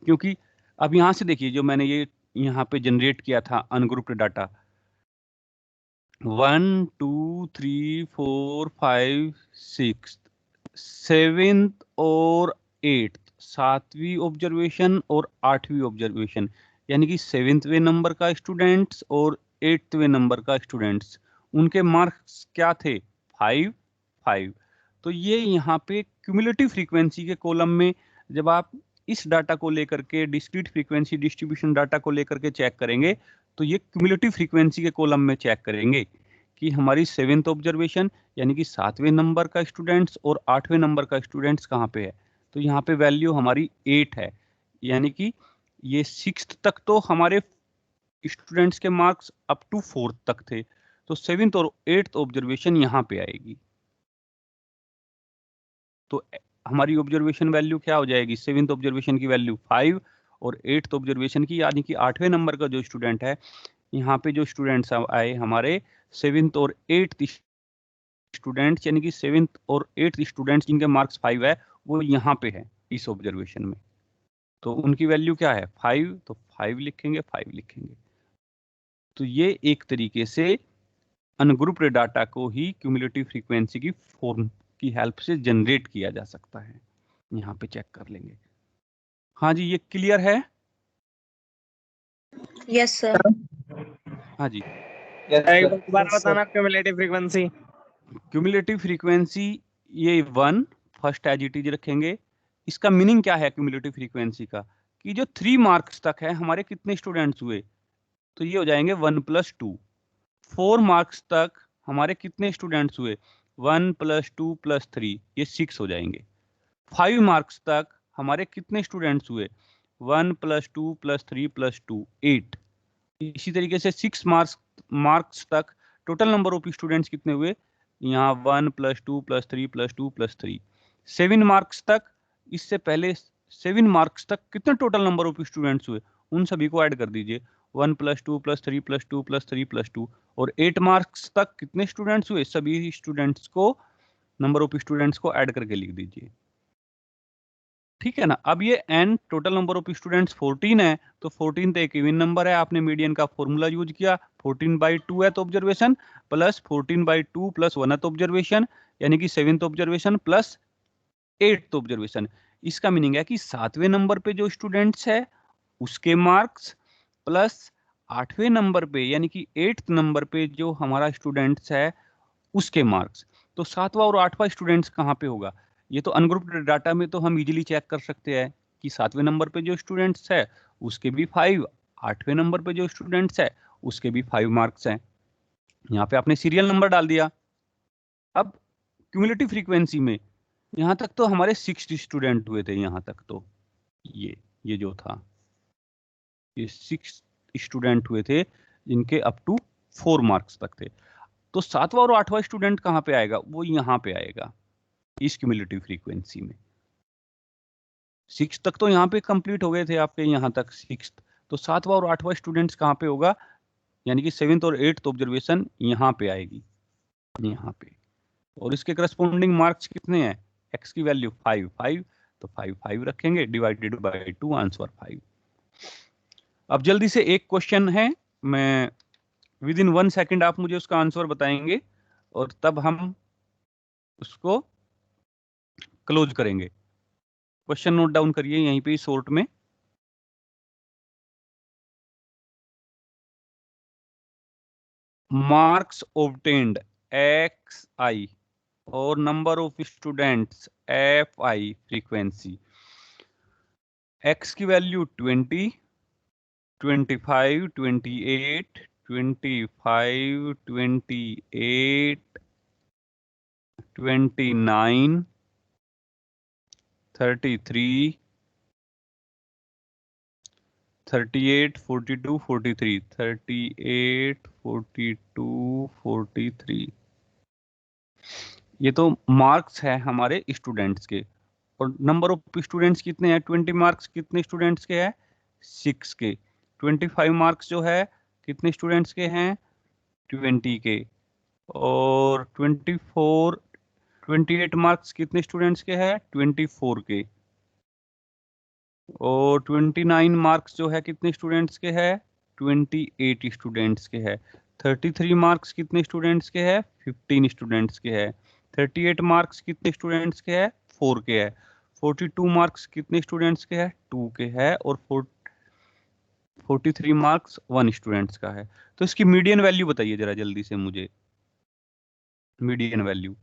क्योंकि अब यहाँ से देखिए, जो मैंने ये यहाँ पे जनरेट किया था अनग्रुप्ड डाटा, 1 2 3 4 5 6 7th और 8th, 7वीं ऑब्जर्वेशन और 8वीं ऑब्जर्वेशन, यानी कि 7वें नंबर का स्टूडेंट्स और 8वें नंबर का स्टूडेंट्स, उनके मार्क्स क्या थे 5 5। तो ये यहाँ पे क्यूमुलेटिव फ्रीक्वेंसी के कॉलम में जब आप इस डाटा को लेकर के डिस्क्रीट फ्रीक्वेंसी डिस्ट्रीब्यूशन डाटा को लेकर के चेक करेंगे, तो ये क्यूमुलेटिव फ्रीक्वेंसी के कॉलम में चेक करेंगे कि हमारी 7th ऑब्जर्वेशन यानी कि 7वें नंबर का स्टूडेंट्स और 8वें नंबर का स्टूडेंट्स कहाँ पे है। तो यहाँ पे वैल्यू हमारी 8 है, यानी कि ये 6th तक तो हमारे स्टूडेंट्स के मार्क्स अप टू 4th तक थे, तो 7th और 8th ऑब्जर्वेशन यहाँ पे आएगी। तो हमारी ऑब्जर्वेशन वैल्यू क्या हो जाएगी, 7th ऑब्जर्वेशन की वैल्यू 5 और 8th ऑब्जर्वेशन की, यानी कि 8वें नंबर का जो स्टूडेंट है, यहाँ पे जो स्टूडेंट्स आए हमारे 7th और 8th स्टूडेंट्स, यानी कि 7th और 8th स्टूडेंट्स जिनके मार्क्स 5 है, वो यहाँ पे है इस ऑब्जर्वेशन में। तो उनकी वैल्यू क्या है 5, तो 5 लिखेंगे 5 लिखेंगे। तो ये एक तरीके से अनग्रुप्ड डाटा को ही क्यूमुलेटिव फ्रीक्वेंसी की फॉर्म की हेल्प से जनरेट किया जा सकता है। यहाँ पे चेक कर लेंगे। हाँ जी, ये क्लियर है? Yes sir. हाँ जी, एक बार बताना क्यूमुलेटिव फ्रीक्वेंसी। क्यूमुलेटिव फ्रीक्वेंसी ये 1 फर्स्ट एज इट इज रखेंगे। इसका मीनिंग क्या है क्यूमुलेटिव फ्रीक्वेंसी का, कि जो 3 मार्क्स तक है हमारे कितने स्टूडेंट्स हुए, तो ये हो जाएंगे 1 + 2। 4 मार्क्स तक हमारे कितने स्टूडेंट्स हुए, 1 + 2 + 3, ये 6 हो जाएंगे। 5 मार्क्स तक हमारे कितने स्टूडेंट्स हुए, 1 + 2 + 3 + 2 8। इसी तरीके से 6 मार्क्स तक टोटल नंबर ऑफ स्टूडेंट्स कितने हुए, यहाँ 1 + 2 + 3 + 2 + 3। 7 मार्क्स तक, इससे पहले 7 मार्क्स तक कितने टोटल नंबर ऑफ स्टूडेंट्स हुए, उन सभी को ऐड कर दीजिए, 1 + 2 + 3 + 2 + 3 + 2। और 8 मार्क्स तक कितने स्टूडेंट्स हुए, सभी स्टूडेंट्स को, नंबर ऑफ स्टूडेंट्स को ऐड करके लिख दीजिए। ठीक है ना। अब ये n total number of students 14 है, तो 14 तो एक इवन नंबर है, आपने मीडियन का फॉर्मूला यूज किया, 14/2 है तो ऑब्जर्वेशन प्लस 14/2 + 1th ऑब्जर्वेशन, यानी कि 7th observation plus 8th observation. इसका मीनिंग है कि 7वें नंबर पे जो स्टूडेंट्स है उसके मार्क्स प्लस 8वें नंबर पे यानी कि 8th नंबर पे जो हमारा स्टूडेंट्स है उसके मार्क्स। तो 7वां और 8वां स्टूडेंट्स कहाँ पे होगा? ये तो अनग्रुप्ड डाटा में तो हम इजीली चेक कर सकते हैं कि 7वें नंबर पे जो स्टूडेंट्स है उसके भी 5, 8वें नंबर पे जो स्टूडेंट्स है उसके भी 5 मार्क्स हैं। यहाँ पे आपने सीरियल नंबर डाल दिया। अब क्यूमुलेटिव फ्रीक्वेंसी में यहाँ तक तो हमारे 6 स्टूडेंट हुए थे, यहाँ तक तो ये जो था ये 6 स्टूडेंट हुए थे जिनके अप टू 4 मार्क्स तक थे। तो 7वां और 8वां स्टूडेंट कहाँ पे आएगा? वो यहाँ पे आएगा इस क्यूमुलेटिव फ्रीक्वेंसी में। 6 तक तो यहाँ पे कंप्लीट हो गए थे आपके, यहाँ तक 6। तो 7वां और 8वां स्टूडेंट्स कहाँ पे होगा? यानी कि 7th और 8th ऑब्जर्वेशन यहाँ पे आएगी, यहाँ पे। और इसके करस्पॉन्डिंग मार्क्स कितने हैं? x की वैल्यू 5 5, तो 5 5 रखेंगे डिवाइडेड बाय 2, आंसर 5। अब जल्दी से एक क्वेश्चन है, मैं विद इन 1 सेकेंड आप मुझे उसका आंसर बताएंगे और तब हम उसको क्लोज करेंगे। क्वेश्चन नोट डाउन करिए यहीं पे शॉर्ट में। मार्क्स ऑब्टेन्ड xi और number of students fi frequency. x की वैल्यू 20, 25, 28, 25, 28, 29, 33, 38, 42, 43, 38, 42, 43। ये तो मार्क्स है हमारे स्टूडेंट्स के। और नंबर ऑफ स्टूडेंट्स कितने हैं? 20 मार्क्स कितने स्टूडेंट्स के हैं? 6 के। 25 मार्क्स जो है कितने स्टूडेंट्स के हैं? 20 के। और 28 मार्क्स कितने स्टूडेंट्स के हैं? 24 के। और 29 मार्क्स जो है कितने स्टूडेंट्स के हैं? 28 स्टूडेंट्स के हैं। 33 मार्क्स कितने स्टूडेंट्स के हैं? 15 स्टूडेंट्स के हैं। 38 मार्क्स कितने स्टूडेंट्स के हैं? 4 के हैं। 42 मार्क्स कितने स्टूडेंट्स के हैं? 2 के हैं। और 43 मार्क्स 1 स्टूडेंट्स का है। तो इसकी मीडियन वैल्यू बताइए जरा जल्दी से मुझे, मीडियन वैल्यू।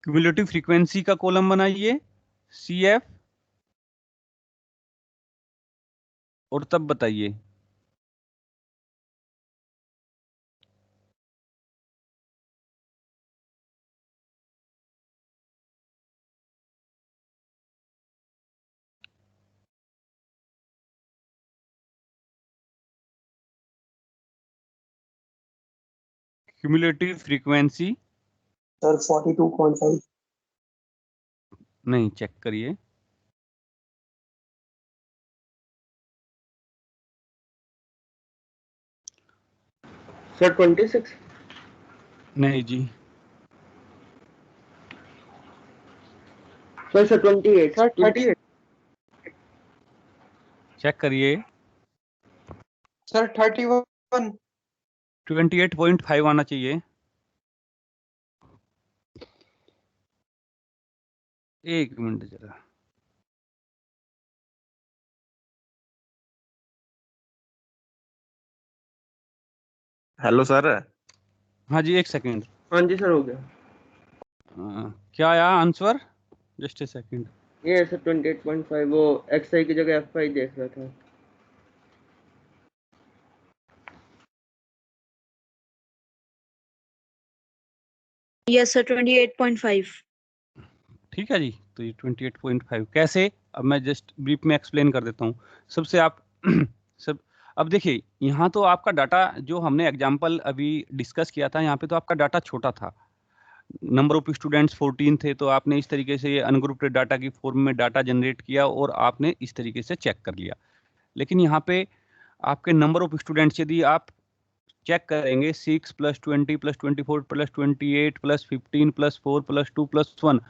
क्यूमुलेटिव फ्रीक्वेंसी का कॉलम बनाइए CF और तब बताइए। Cumulative frequency sir 42.5। नहीं, चेक करिए। सर 26। नहीं जी, सर 28। सर 30। चेक करिए। सर 31। 28.5 आना चाहिए। एक मिनट जरा। Hello sir. हाँ जी, एक सेकेंड। हाँ जी सर, हो गया। क्या आया आंसर? Just a second. ये सर 28.5, वो XI की जगह FI देख रहा था। Yes, sir. 28.5. ठीक है जी, तो ये 28.5 कैसे? अब मैं जस्ट ब्रीफ में एक्सप्लेन कर देता हूँ। सबसे आप सब अब देखिए, यहाँ तो आपका डाटा जो हमने एग्जाम्पल अभी डिस्कस किया था, यहाँ पे तो आपका डाटा छोटा था। नंबर ऑफ स्टूडेंट्स 14 थे, तो आपने इस तरीके से ये अनग्रुप्ड डाटा की फॉर्म में डाटा जनरेट किया और आपने इस तरीके से चेक कर लिया। लेकिन यहाँ पे आपके नंबर ऑफ स्टूडेंट्स यदि आप चेक करेंगे 6 + 20 + 24 + 28 + 15 + 4 + 2 + 1,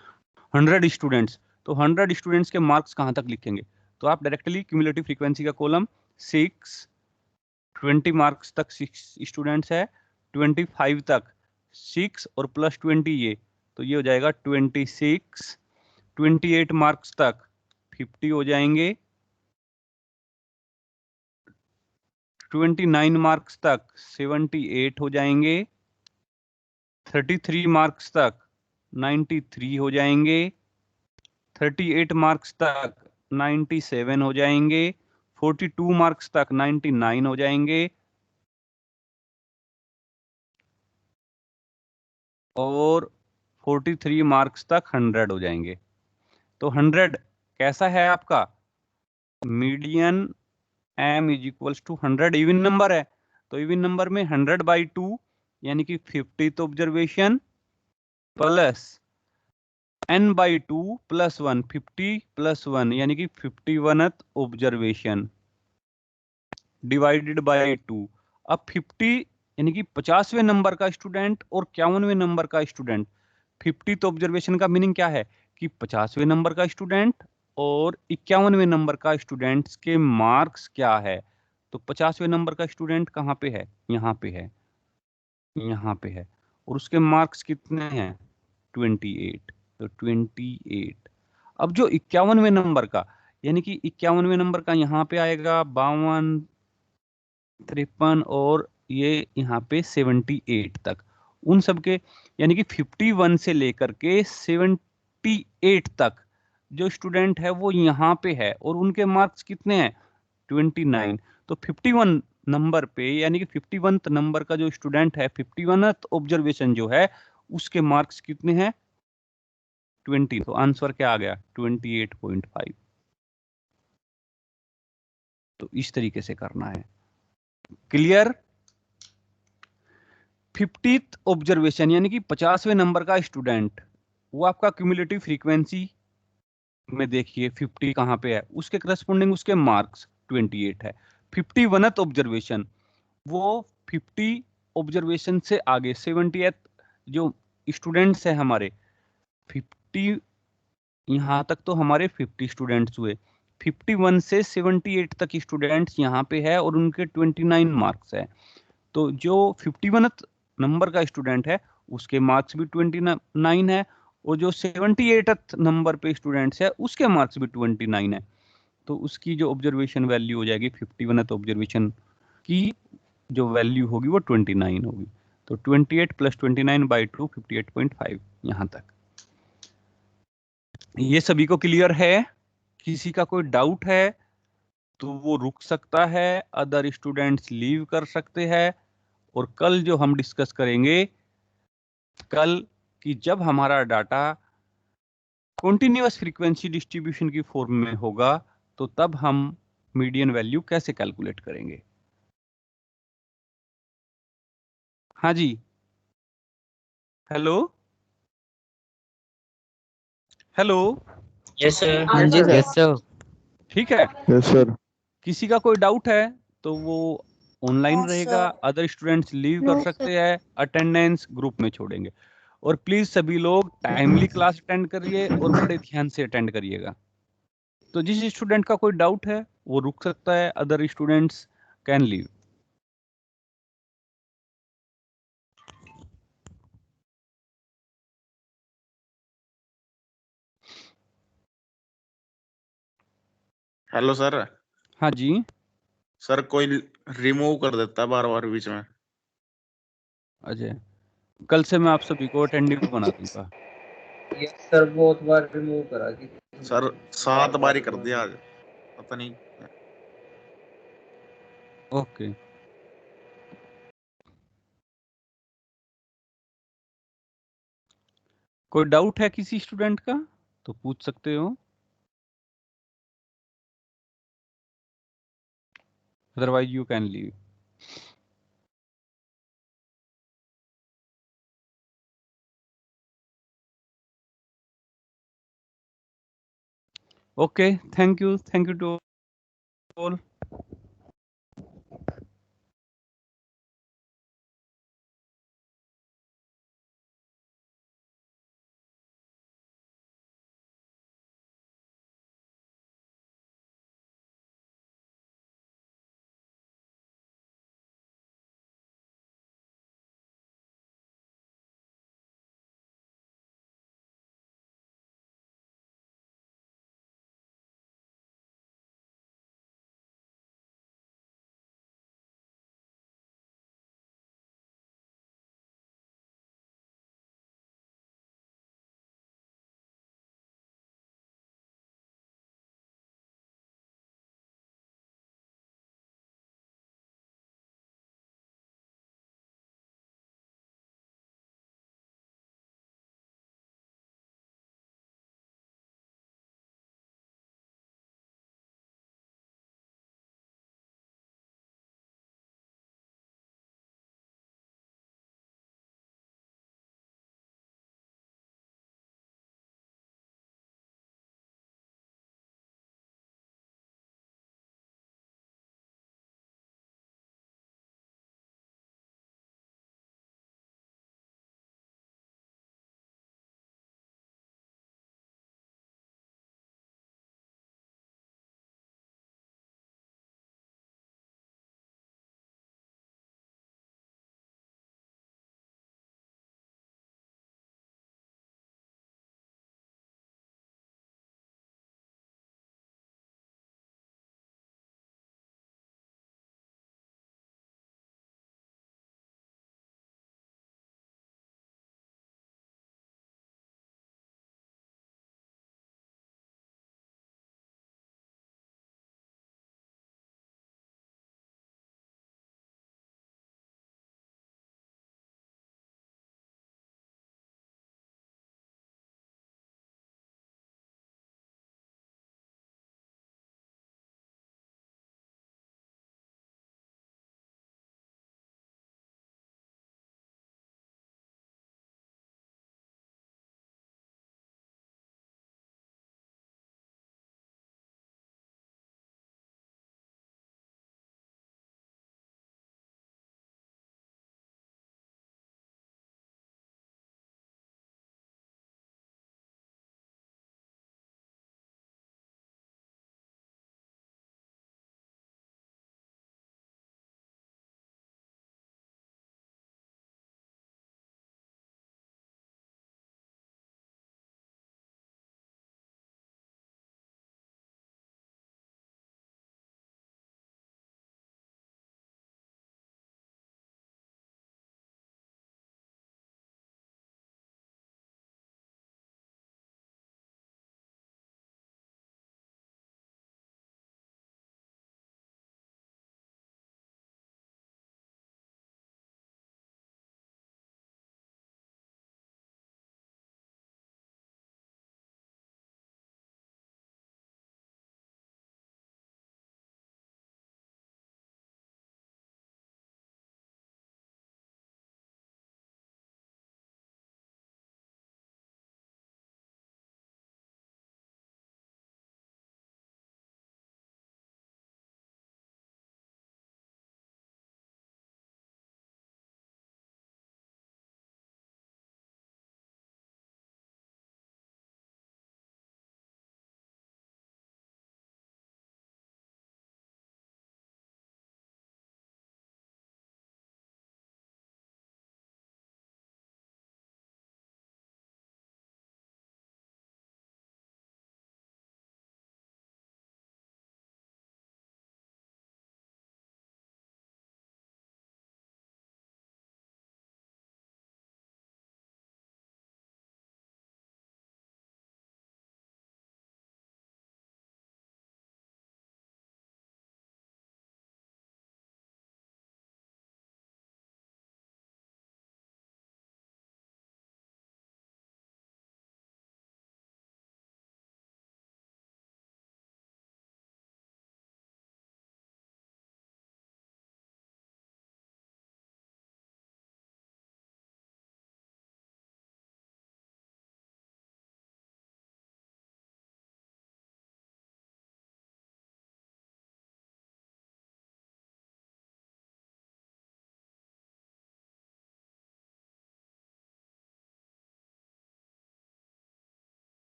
100 स्टूडेंट्स। तो 100 स्टूडेंट्स के मार्क्स कहाँ तक लिखेंगे? तो आप डायरेक्टली क्यूमुलेटिव फ्रीक्वेंसी का कॉलम 6, 20 मार्क्स तक 6 स्टूडेंट्स है, 25 तक 6 और +20 ये, तो ये हो जाएगा 26। 28 मार्क्स तक 50 हो जाएंगे, 29 मार्क्स तक 78 हो जाएंगे, 33 मार्क्स तक 93 हो जाएंगे, 38 मार्क्स तक 97 हो जाएंगे, 42 मार्क्स तक 99 हो जाएंगे और 43 मार्क्स तक 100 हो जाएंगे। तो 100 कैसा है आपका? Median m is equals to 100 even number है, तो इवन नंबर में 100/2 यानी कि 50th observation plus n/2 plus 1, 50 plus 1 यानी कि 51th ऑब्जर्वेशन डिवाइडेड बाय 2। अब 50 यानी कि 50वें नंबर का स्टूडेंट और 51वें नंबर का स्टूडेंट, 50th ऑब्जर्वेशन का मीनिंग क्या है कि 50वें नंबर का स्टूडेंट और 51वें नंबर का स्टूडेंट्स के मार्क्स क्या है। तो 50वें नंबर का स्टूडेंट कहाँ पे है? यहाँ पे है, यहाँ पे है, और उसके मार्क्स कितने हैं? 28। तो 28। अब जो 51वें नंबर का, यानी कि 51वें नंबर का यहाँ पे आएगा 52, 53 और ये यहाँ पे 78 तक, उन सब के यानी कि 51 से लेकर के 78 तक जो स्टूडेंट है वो यहाँ पे है और उनके मार्क्स कितने हैं? 29। तो 51 नंबर पे यानी कि 51th नंबर का जो स्टूडेंट है, 51th ऑब्जर्वेशन जो है उसके मार्क्स कितने हैं? 20। तो आंसर क्या आ गया? 28.5। तो इस तरीके से करना है। क्लियर? 50th ऑब्जर्वेशन यानी कि 50वें नंबर का स्टूडेंट, वो आपका क्यूमुलेटिव फ्रीक्वेंसी में देखिए 50 कहां पे है, उसके करस्पॉन्डिंग उसके मार्क्स 28 है। 51th ऑब्जर्वेशन, वो 50 ऑब्जर्वेशन से आगे 70th जो स्टूडेंट्स है हमारे 50, यहां तक तो हमारे 50 स्टूडेंट्स हुए, 51 से 78 तक स्टूडेंट्स यहाँ पे है और उनके 29 मार्क्स है। तो जो 51th नंबर का स्टूडेंट है उसके मार्क्स भी 29 है और जो 78th नंबर पे स्टूडेंट्स है उसके मार्क्स भी 29 है। तो उसकी जो ऑब्जर्वेशन वैल्यू हो जाएगी 51th ऑब्जर्वेशन की जो वैल्यू होगी वो 29 होगी। तो 28 प्लस 29/2 58.5 यहां तक। ये सभी को क्लियर है? किसी का कोई डाउट है तो वो रुक सकता है, अदर स्टूडेंट्स लीव कर सकते हैं। और कल जो हम डिस्कस करेंगे, कल कि जब हमारा डाटा कॉन्टिन्यूअस फ्रीक्वेंसी डिस्ट्रीब्यूशन की फॉर्म में होगा तो तब हम मीडियन वैल्यू कैसे कैलकुलेट करेंगे। हाँ जी, हेलो हेलो, यस सर। हाँ जी सर। Yes sir. ठीक है। Yes sir. किसी का कोई डाउट है तो वो ऑनलाइन Yes, रहेगा, sir. अदर स्टूडेंट्स लीव कर No, sir. सकते हैं, अटेंडेंस ग्रुप में छोड़ेंगे। और प्लीज सभी लोग टाइमली क्लास अटेंड करिए और बड़े ध्यान से अटेंड करिएगा। तो जिस स्टूडेंट का कोई डाउट है वो रुक सकता है, other students can leave. Hello sir. हाँ जी, सर कोई रिमूव कर देता है बार बार बीच में। अजय, कल से मैं आप सभी को अटेंडिव बना दूंगा। यस सर, बहुत बार रिमूव करा दी सर 7 बार ही कर दिया आज, पता नहीं। ओके, कोई डाउट है किसी स्टूडेंट का तो पूछ सकते हो, otherwise you can leave. Okay, thank you to all.